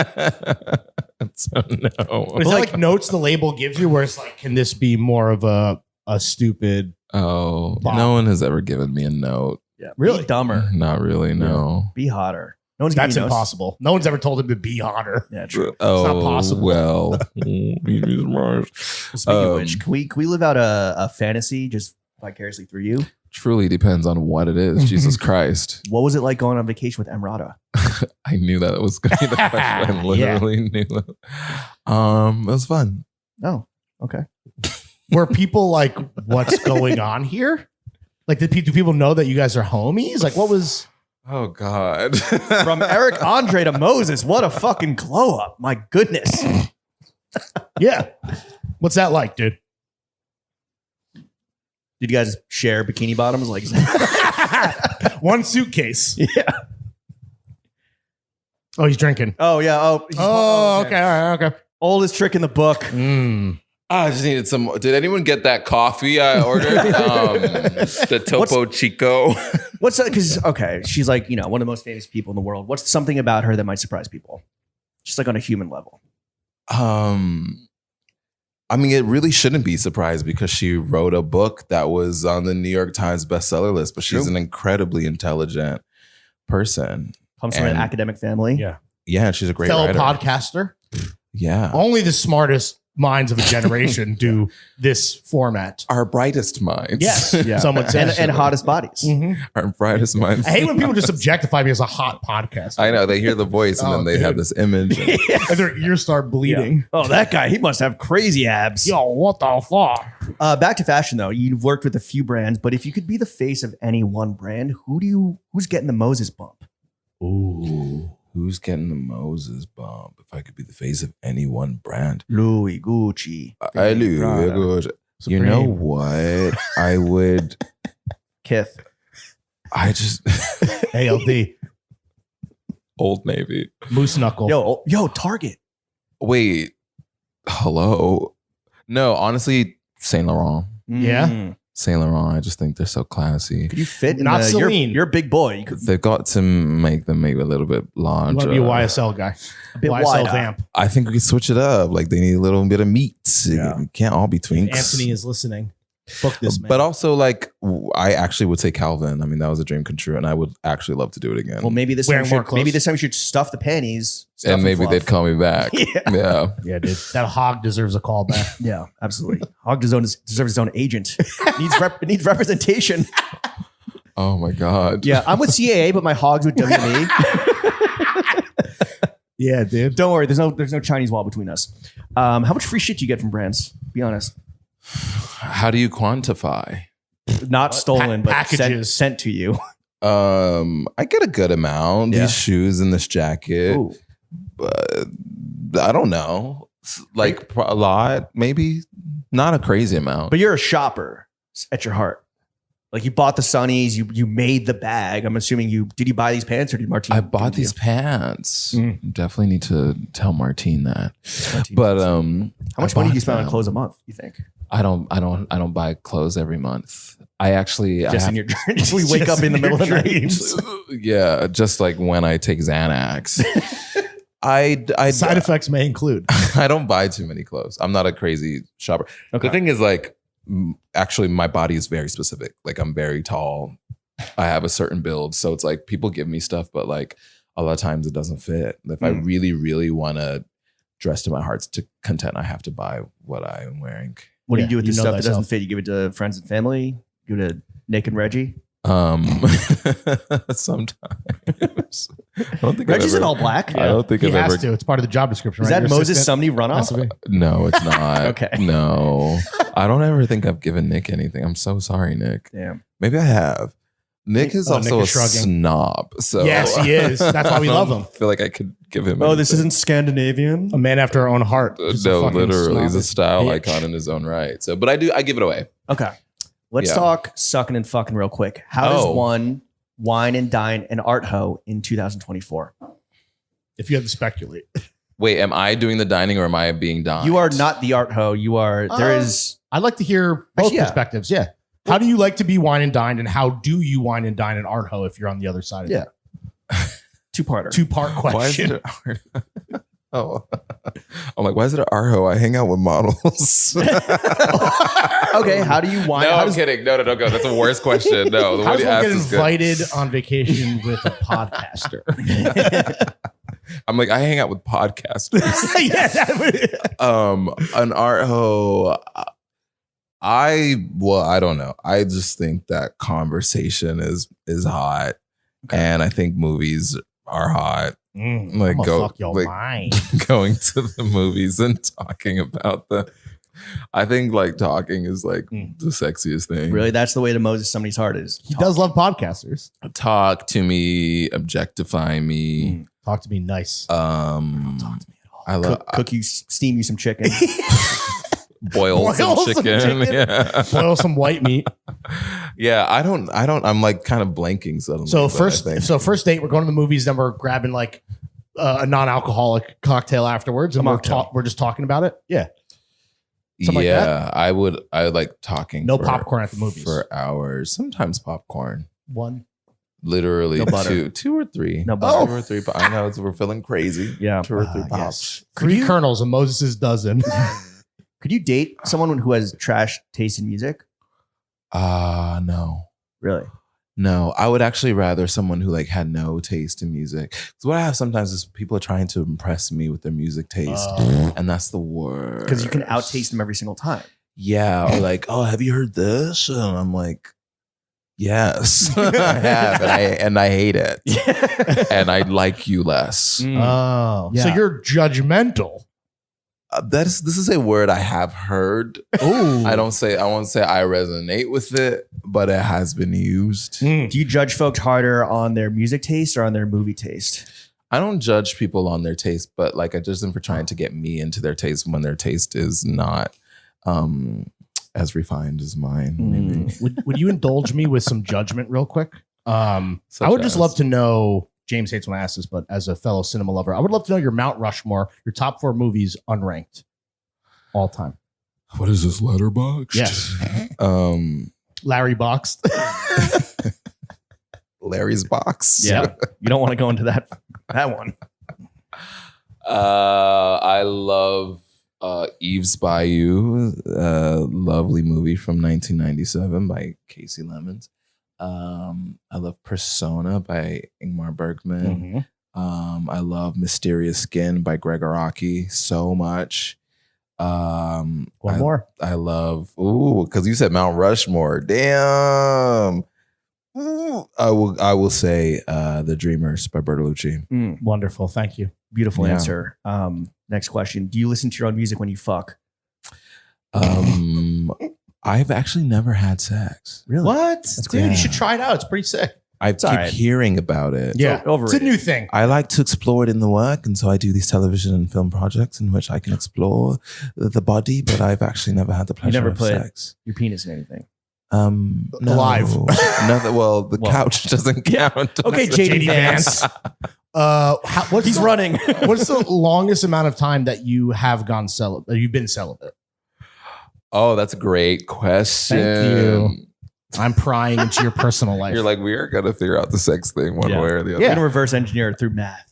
So no. Is it like notes the label gives you where it's like, can this be more of a stupid? Oh, bomb? No one has ever given me a note. Yeah, really be dumber. Not really. No. Be hotter. No one's That's impossible. No one's ever told him to be hotter. Yeah, true. Oh, it's not possible. Well, speaking of which, can we live out a fantasy just vicariously through you? truly depends on what it is. Jesus Christ. What was it like going on vacation with Emrata? I knew that was going to be the question. I literally knew it. It was fun. Oh, okay. Were people like, what's going on here? Like, do people know that you guys are homies? Like, what was... Oh, God. From Eric Andre to Moses, what a fucking glow up. My goodness. Yeah. What's that like, dude? Did you guys share bikini bottoms? Like, One suitcase. yeah. Oh, he's drinking. Oh, yeah. Okay. All right. Okay. Oldest trick in the book. I just needed some. Did anyone get that coffee I ordered? The Topo Chico. What's that? Because, okay, she's like, one of the most famous people in the world. What's something about her that might surprise people? Just like on a human level. I mean, it really shouldn't be surprised because she wrote a book that was on the New York Times bestseller list, but she's an incredibly intelligent person. Comes from an academic family. Yeah. Yeah, she's a great Fellow writer. podcaster. Yeah. Only the smartest minds of a generation do this format. Our brightest minds. Yes. Yeah. Someone says. And hottest bodies. Our brightest minds. I hate when people just objectify me as a hot podcaster. I know. They hear the voice and then they have this image. And, And their ears start bleeding. Oh, that guy, he must have crazy abs. Yo, what the fuck? Back to fashion, though. You've worked with a few brands, but if you could be the face of any one brand, who's getting the Moses bump? ooh, who's getting the Moses bump? If I could be the face of any one brand. Louis, Gucci. I do. You know what? I would. Kith. I just. ALD. Old Navy. Moose Knuckle. Yo, Target. Wait. Hello. No, honestly, Saint Laurent. Yeah? Saint Laurent. I just think they're so classy. Could you fit in Not you're Celine. a big boy. You could They've got to make them maybe a little bit You larger. want to be a YSL guy. a bit YSL wider. vamp. I think we could switch it up. Like they need a little bit of meat. Yeah. It can't all be twinks. Anthony is listening. Book this man. But also, like, I actually would say Calvin. I mean, that was a dream come true, and I would actually love to do it again. Well, maybe this Wearing time more clothes. we should stuff the panties. stuff and maybe fluff. they'd call me back. Yeah. yeah, dude. That hog deserves a call back. Yeah, absolutely. Hog deserves his own agent. needs representation. Oh my God. Yeah, I'm with CAA, but my hog's with WME. Yeah, dude. Don't worry, there's no Chinese wall between us. How much free shit do you get from brands? Be honest. How do you quantify? Not stolen, but packages. sent to you. I get a good amount. Yeah. These shoes and this jacket. Ooh. But I don't know. Like a lot, maybe not a crazy amount. But you're a shopper at your heart. Like you bought the Sunnies, you made the bag. I'm assuming did you buy these pants or did Martine? I bought these pants. Definitely need to tell Martine that. But how much money do you spend on clothes a month? You think? I don't buy clothes every month. I actually Just in your dreams. We wake up in the middle of the night. Yeah, just like when I take Xanax. I Side effects may include. I don't buy too many clothes. I'm not a crazy shopper. Okay. The thing is, like, actually, my body is very specific. Like, I'm very tall. I have a certain build, so it's like people give me stuff, but like a lot of times it doesn't fit. If I really, really want to dress to my heart's content, I have to buy what I am wearing. What do you do with you the know stuff that thyself. doesn't fit? You give it to friends and family? Give it to Nick and Reggie? Sometimes. I don't think Reggie's in all black. I don't think He I've has ever. to. It's part of the job description. Is right? that Your Moses assistant Sumney has to runoff? be. No, it's not. Okay. No, I don't ever think I've given Nick anything. I'm so sorry, Nick. Damn. Maybe I have. Nick is also Nick a is shrugging. snob. So Yes, he is. That's why we love him. I feel like I could give him. Oh, this anything. isn't Scandinavian? A man after our own heart. Just a No, fucking literally, he's a snobbish style bitch. icon in his own right. So, but I give it away. Okay. Let's Yeah. talk sucking and fucking real quick. How does Oh. one wine and dine an art hoe in 2024? If you had to speculate. Wait, am I doing the dining or am I being dined? You are not the art hoe. You are, there is, I'd like to hear both Actually, yeah. perspectives. Yeah. How do you like to be wine and dined, and how do you wine and dine an art hoe if you're on the other side of Yeah. it? two-parter. Two-part Why is question. it oh, I'm like, why is it an Arho? I hang out with models. Okay, how do you wine? No, how I'm does, kidding. No, go. That's the worst question. No, the How one does you one asked get is good. invited on vacation with a podcaster? I'm like, I hang out with podcasters. Yeah, that would- An Arho. I don't know. I just think that conversation is hot, and I think movies are hot. Like fuck your mind. Going to the movies and talking about them. I think like talking is like the sexiest thing. Really, that's the way to Moses Sumney's heart is. He does love podcasters. Talk to me, objectify me. Talk to me nice. Don't talk to me at all. I love cook you, steam you some chicken. boil some chicken. Yeah. Boil some white meat. Yeah, I don't. I'm like kind of blanking suddenly. So first date, we're going to the movies. Then we're grabbing like a non-alcoholic cocktail afterwards, and we're just talking about it. Yeah. Something like that? I would like talking. No popcorn at the movies for hours. Sometimes popcorn. One. Literally No butter. two or three. No butter. 2 or 3. But I know we're feeling crazy. Yeah. 2 or 3 pops. Yes. 3 kernels of Moses' dozen. Could you date someone who has trash taste in music? No. Really? No, I would actually rather someone who like had no taste in music. Because what I have sometimes is people are trying to impress me with their music taste, and that's the worst. Because you can out-taste them every single time. Yeah, or like, oh, have you heard this? And I'm like, yes, I have, and I hate it, and I like you less. Oh, Yeah. so you're judgmental. This is a word I have heard. Oh, I won't say I resonate with it, but it has been used. Do you judge folks harder on their music taste or on their movie taste? I don't judge people on their taste, but like I judge them for trying to get me into their taste when their taste is not as refined as mine. Maybe. Would you indulge me with some judgment real quick? I would just love to know. James hates when I ask this, but as a fellow cinema lover, I would love to know your Mount Rushmore, your top 4 movies unranked all time. What is this, Letterboxd? Yes. Larry Boxed. Larry's Box. Yeah. You don't want to go into that one. I love Eve's Bayou, lovely movie from 1997 by Casey Lemons. I love Persona by Ingmar Bergman. I love Mysterious Skin by Greg Araki so much. One more. I love because you said Mount Rushmore. Damn. Ooh, I will say The Dreamers by Bertolucci. Wonderful. Thank you. Beautiful Yeah. answer. Next question. Do you listen to your own music when you fuck? I've actually never had sex. Really? What? Dude, cool. you should try it out. It's pretty sick. I keep alright. hearing about it. Yeah. It's a overrated. new thing. I like to explore it in the work, and so I do these television and film projects in which I can explore the body, but I've actually never had the pleasure never of put sex. Your penis in anything. No. Alive. Well, the couch doesn't count. Okay, JD Vance. What's running. What's the longest amount of time that you have gone celibate? You've been celibate? Oh, that's a great question. Thank you. I'm prying into your personal life. You're like, we are going to figure out the sex thing one Yeah. way or the other. We're going to reverse engineer it through math.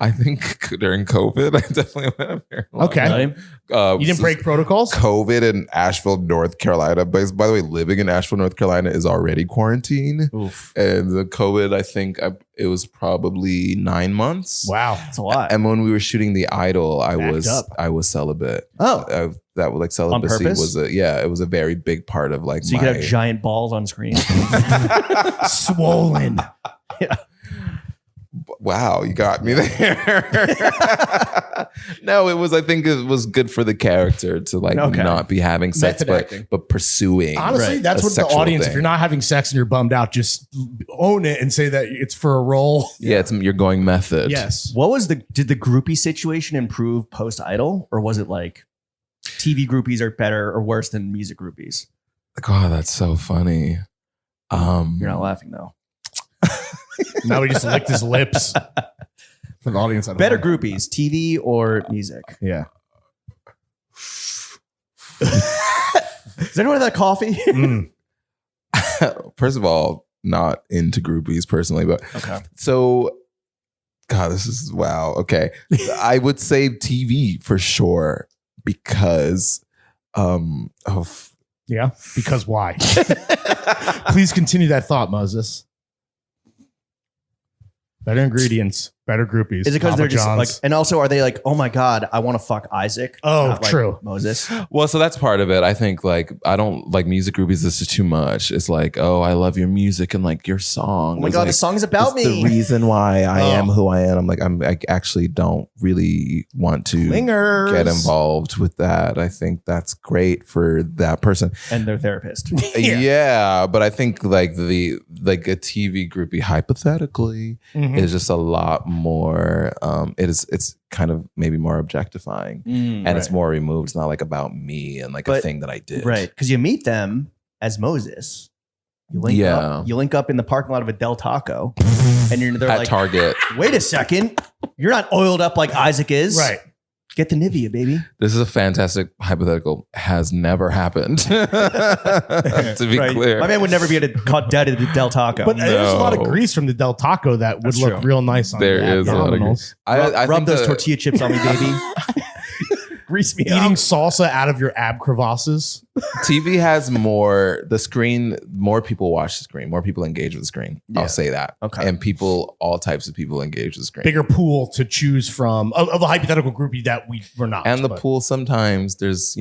I think during COVID, I definitely went up there. Okay. You didn't break protocols? COVID in Asheville, North Carolina. But by the way, living in Asheville, North Carolina is already quarantine. Oof. And the COVID, I think it was probably 9 months. Wow. That's a lot. And when we were shooting The Idol, I Backed was celibate. Oh. That was like celibacy purpose? it was a very big part of like So you could have giant balls on screen. Swollen. Wow, you got me there. No, I think it was good for the character to like not be having sex, Method acting. but pursuing. Honestly, that's a what the sexual audience, thing. if you're not having sex and you're bummed out, just own it and say that it's for a role. Yeah, you're going method. Yes. Did the groupie situation improve post Idol, or was it like TV groupies are better or worse than music groupies? God, that's so funny. You're not laughing though. Now he just licked his lips. For the audience, Better groupies, TV or music? Yeah. Does anyone have that coffee? First of all, not into groupies personally, but Okay. so God, this is wow. Okay. I would say TV for sure because of Yeah. Because why? Please continue that thought, Moses. Better ingredients. Better groupies. Is it because Papa they're just John's. like, and also are they like, oh my God, I want to fuck Isaac? Oh, Not like true. Moses. Well, so that's part of it. I think like I don't like music groupies. This is too much. It's like, oh, I love your music and like your song. Oh my is, God, like, the song is about it's me. the reason why I am who I am. I'm like, I actually don't really want to Clingers. get involved with that. I think that's great for that person. And their therapist. Yeah, but I think like a TV groupie hypothetically is just a lot more. It's kind of maybe more objectifying, and it's more removed. It's not like about me and like a thing that I did. Right. Because you meet them as Moses. You link up in the parking lot of a Del Taco, and they're At like, Target. wait a second, you're not oiled up like Isaac is. Right. Get the Nivea, baby. This is a fantastic hypothetical. Has never happened. To be clear, My man would never be able to caught dead at the Del Taco. But there's a lot of grease from the Del Taco that would That's look true. real nice on There the is a lot of abdominals. I rub think those tortilla chips on me, baby. Grease me Eating up. salsa out of your ab crevasses. TV has the screen, more people watch the screen, more people engage with the screen. Yeah. I'll say that. Okay. And all types of people engage with the screen. Bigger pool to choose from of a hypothetical groupie that we were not. And the but- pool, sometimes there's,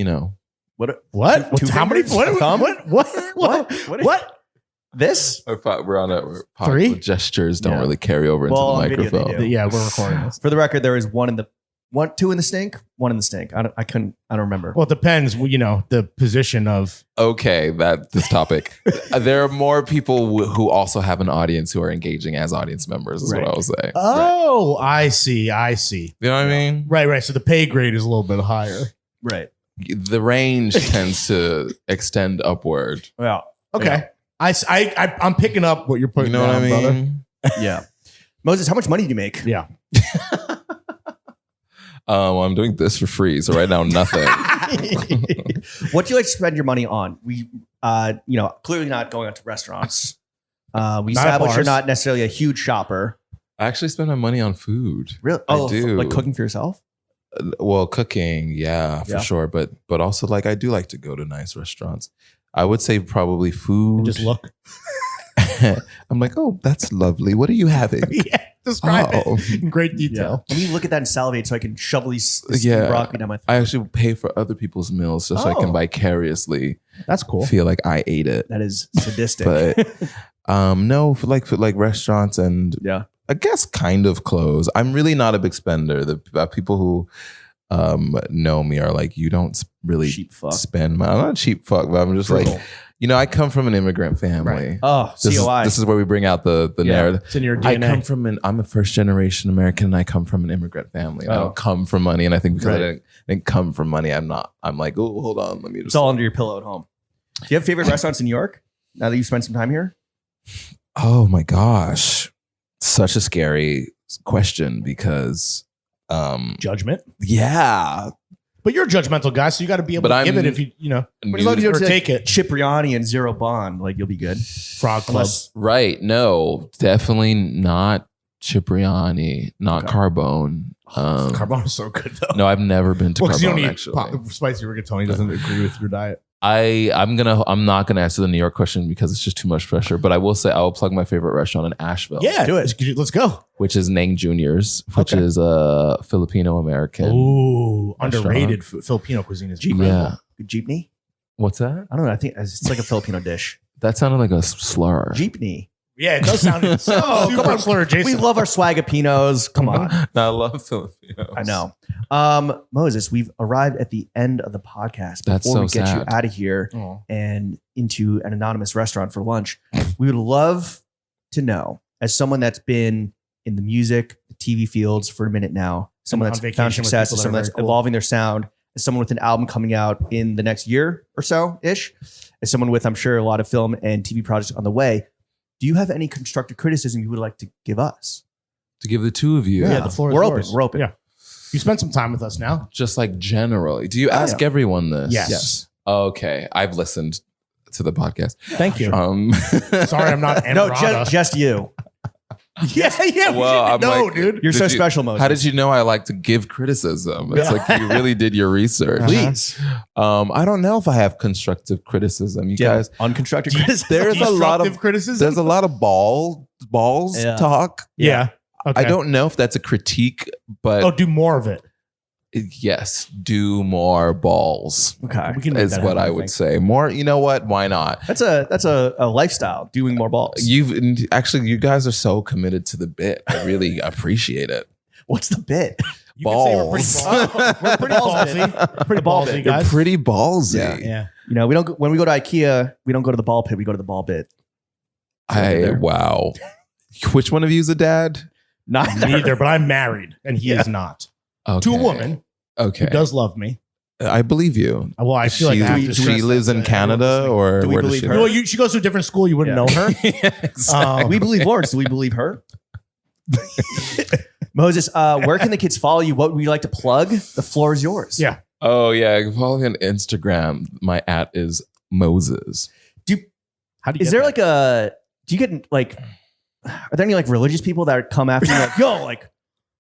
What? Two How many? fingers? What? A thumb? What? This? we're on a Three? gestures don't Yeah. really carry over into Well, the on video they microphone. do. Yeah, we're recording this. For the record, there is two in the stink, one in the stink. I don't remember. Well, it depends. The position of. Okay, this topic. There are more people who also have an audience who are engaging as audience members, is what I will say. Oh, I see. You know what I mean? Right. So the pay grade is a little bit higher. Right. The range tends to extend upward. Well, Okay. I'm picking up what you're You putting know what down, I brother. mean? yeah. Moses, how much money do you make? Yeah. I'm doing this for free, so right now nothing. What do you like to spend your money on? We, clearly not going out to restaurants. We Not at established you're bars. not necessarily a huge shopper. I actually spend my money on food. Really? I do. Like cooking for yourself? Well, cooking, yeah, for sure. But also like I do like to go to nice restaurants. I would say probably food. Just look. I'm like, oh, that's lovely. What are you having? Yeah. Describe Oh. it in great detail. Let me look at that and salivate so I can shovel this Yeah. broccoli down my throat. I actually pay for other people's meals just so I Oh. can vicariously That's cool. feel like I ate it. That is sadistic. But no, for like restaurants and yeah. I guess kind of clothes. I'm really not a big spender. The people who know me are like, you don't really Cheap fuck. spend money. I'm not a cheap fuck, but I'm just like, I come from an immigrant family. Right. Oh, COI. This is where we bring out the narrative. It's in your I DNA. come from I'm a first generation American and I come from an immigrant family. I don't come from money. And I think because I didn't come from money, I'm like, oh, hold on. Let me just. It's all under your pillow at home. Do you have favorite restaurants in New York now that you've spent some time here? Oh my gosh. Such a scary question because Judgment. yeah. But you're a judgmental guy, so you got to be able But to give I'm- it if you. But as long as you Or don't take it. Cipriani and Zero Bond, like you'll be good. Frog Club. Unless Right. No, definitely not Cipriani, not Okay. Carbone. Carbone is so good though. No, I've never been to Well, 'cause you Carbone don't eat actually. spicy rigatoni doesn't agree with your diet. I'm not gonna answer the New York question because it's just too much pressure. But I will say I will plug my favorite restaurant in Asheville. Yeah, do it. Let's go. Which is Nang Junior's, which Okay. is a Filipino American. Ooh, restaurant. underrated Filipino cuisine is Jeepney. Yeah. Good jeepney? What's that? I don't know. I think it's like a Filipino dish. That sounded like a slur. Jeepney. Yeah, it does sound so come on. slur adjacent. We love our swagapinos. Come on. No, I love Filipinos. I know. Moses, we've arrived at the end of the podcast. That's Before we so get you sad. out of here Oh. and into an anonymous restaurant for lunch, we would love to know, as someone that's been in the music, the TV fields for a minute now, someone On that's vacation found with success, people as that are someone that's very cool. evolving their sound, as someone with an album coming out in the next year or so ish, as someone with, I'm sure, a lot of film and TV projects on the way. Do you have any constructive criticism you would like to give us? To give the two of you. Yeah, the floor is We're yours. open. We're open. Yeah. You spent some time with us now. Just like generally. Do you ask yeah. everyone this? Yes. Okay. I've listened to the podcast. Thank you. Sorry, I'm not No, Emrata. just you. yeah. Well, I'm no, like- dude. You're Did so you- special, Moses. How did you know I like to give criticism? It's like you really did your research. Please. I don't know if I have constructive criticism. You Yeah, guys, unconstructive criticism. there's a lot Destructive of criticism. there's a lot of balls Yeah. talk. Yeah. Okay. I don't know if that's a critique, but do more of it. yes, do more balls. Okay. We can make Is that what happen, I would say. More, you know what? Why not? That's a lifestyle, doing more balls. You guys are so committed to the bit. I really appreciate it. What's the bit? You could say Balls. we're pretty ballsy. Pretty ball ballsy, bit. You're guys. pretty ballsy. Yeah. You know, when we go to IKEA, we don't go to the ball pit, we go to the ball bit. Wow. Which one of you is a dad? Neither, but I'm married and he is not. Okay. To a woman Okay. who does love me. I believe you. Well, I feel like I have to She stress lives that in to Canada, everyone or Do we where does believe she her? listening. Well, she goes to a different school. You wouldn't know her. We believe Lawrence. Do we believe her? Moses, where can the kids follow you? What would you like to plug? The floor is yours. Yeah. Oh yeah, you can follow me on Instagram. My @ is Moses. How do you Is there like do you get like, are there any like religious people that come after you like, yo, like,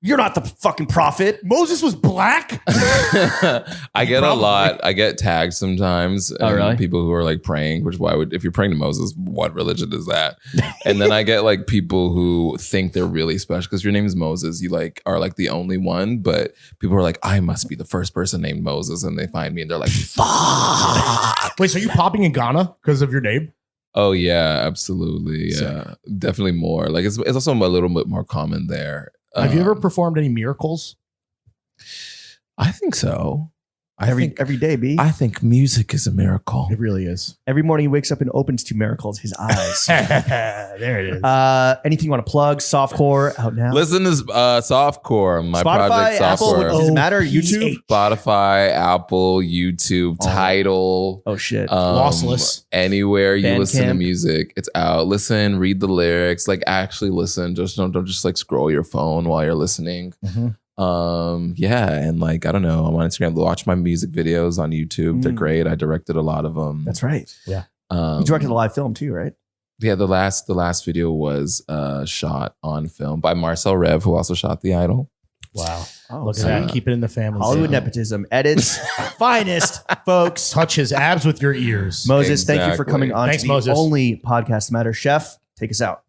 you're not the fucking prophet? Moses was black? I get a lot. I get tagged sometimes. Oh, really? People who are like praying, which why would, if you're praying to Moses, what religion is that? And then I get like people who think they're really special because your name is Moses. You like are like the only one, but people are like, I must be the first person named Moses, and they find me and they're like, fuck. Wait, so are you popping in Ghana because of your name? Oh yeah, absolutely. Yeah, definitely more. Like it's also a little bit more common there. Have you ever performed any miracles? I think so. Every day, B. I think music is a miracle. It really is. Every morning he wakes up and opens to miracles his eyes. There it is. Anything you want to plug? Softcore out now. Listen to Softcore, my Spotify, project Apple, Softcore. does it matter? YouTube? Spotify, Apple, YouTube, Tidal. Oh shit. Lossless. Anywhere you listen to Bandcamp. music, it's out. Listen, read the lyrics, like actually listen. Just don't just like scroll your phone while you're listening. Yeah, and like I don't know, I'm on Instagram. Watch my music videos on YouTube. They're great. I directed a lot of them. That's right. Yeah. You directed a live film too, right? Yeah, the last video was shot on film by Marcel Rev, who also shot The Idol. Wow. Oh, Look at so that. Keep it in the family. Hollywood nepotism at its finest, folks. Touch his abs with your ears. Moses, thank you for Exactly. coming on Thanks, to the Moses. only podcast that matters. Chef, take us out.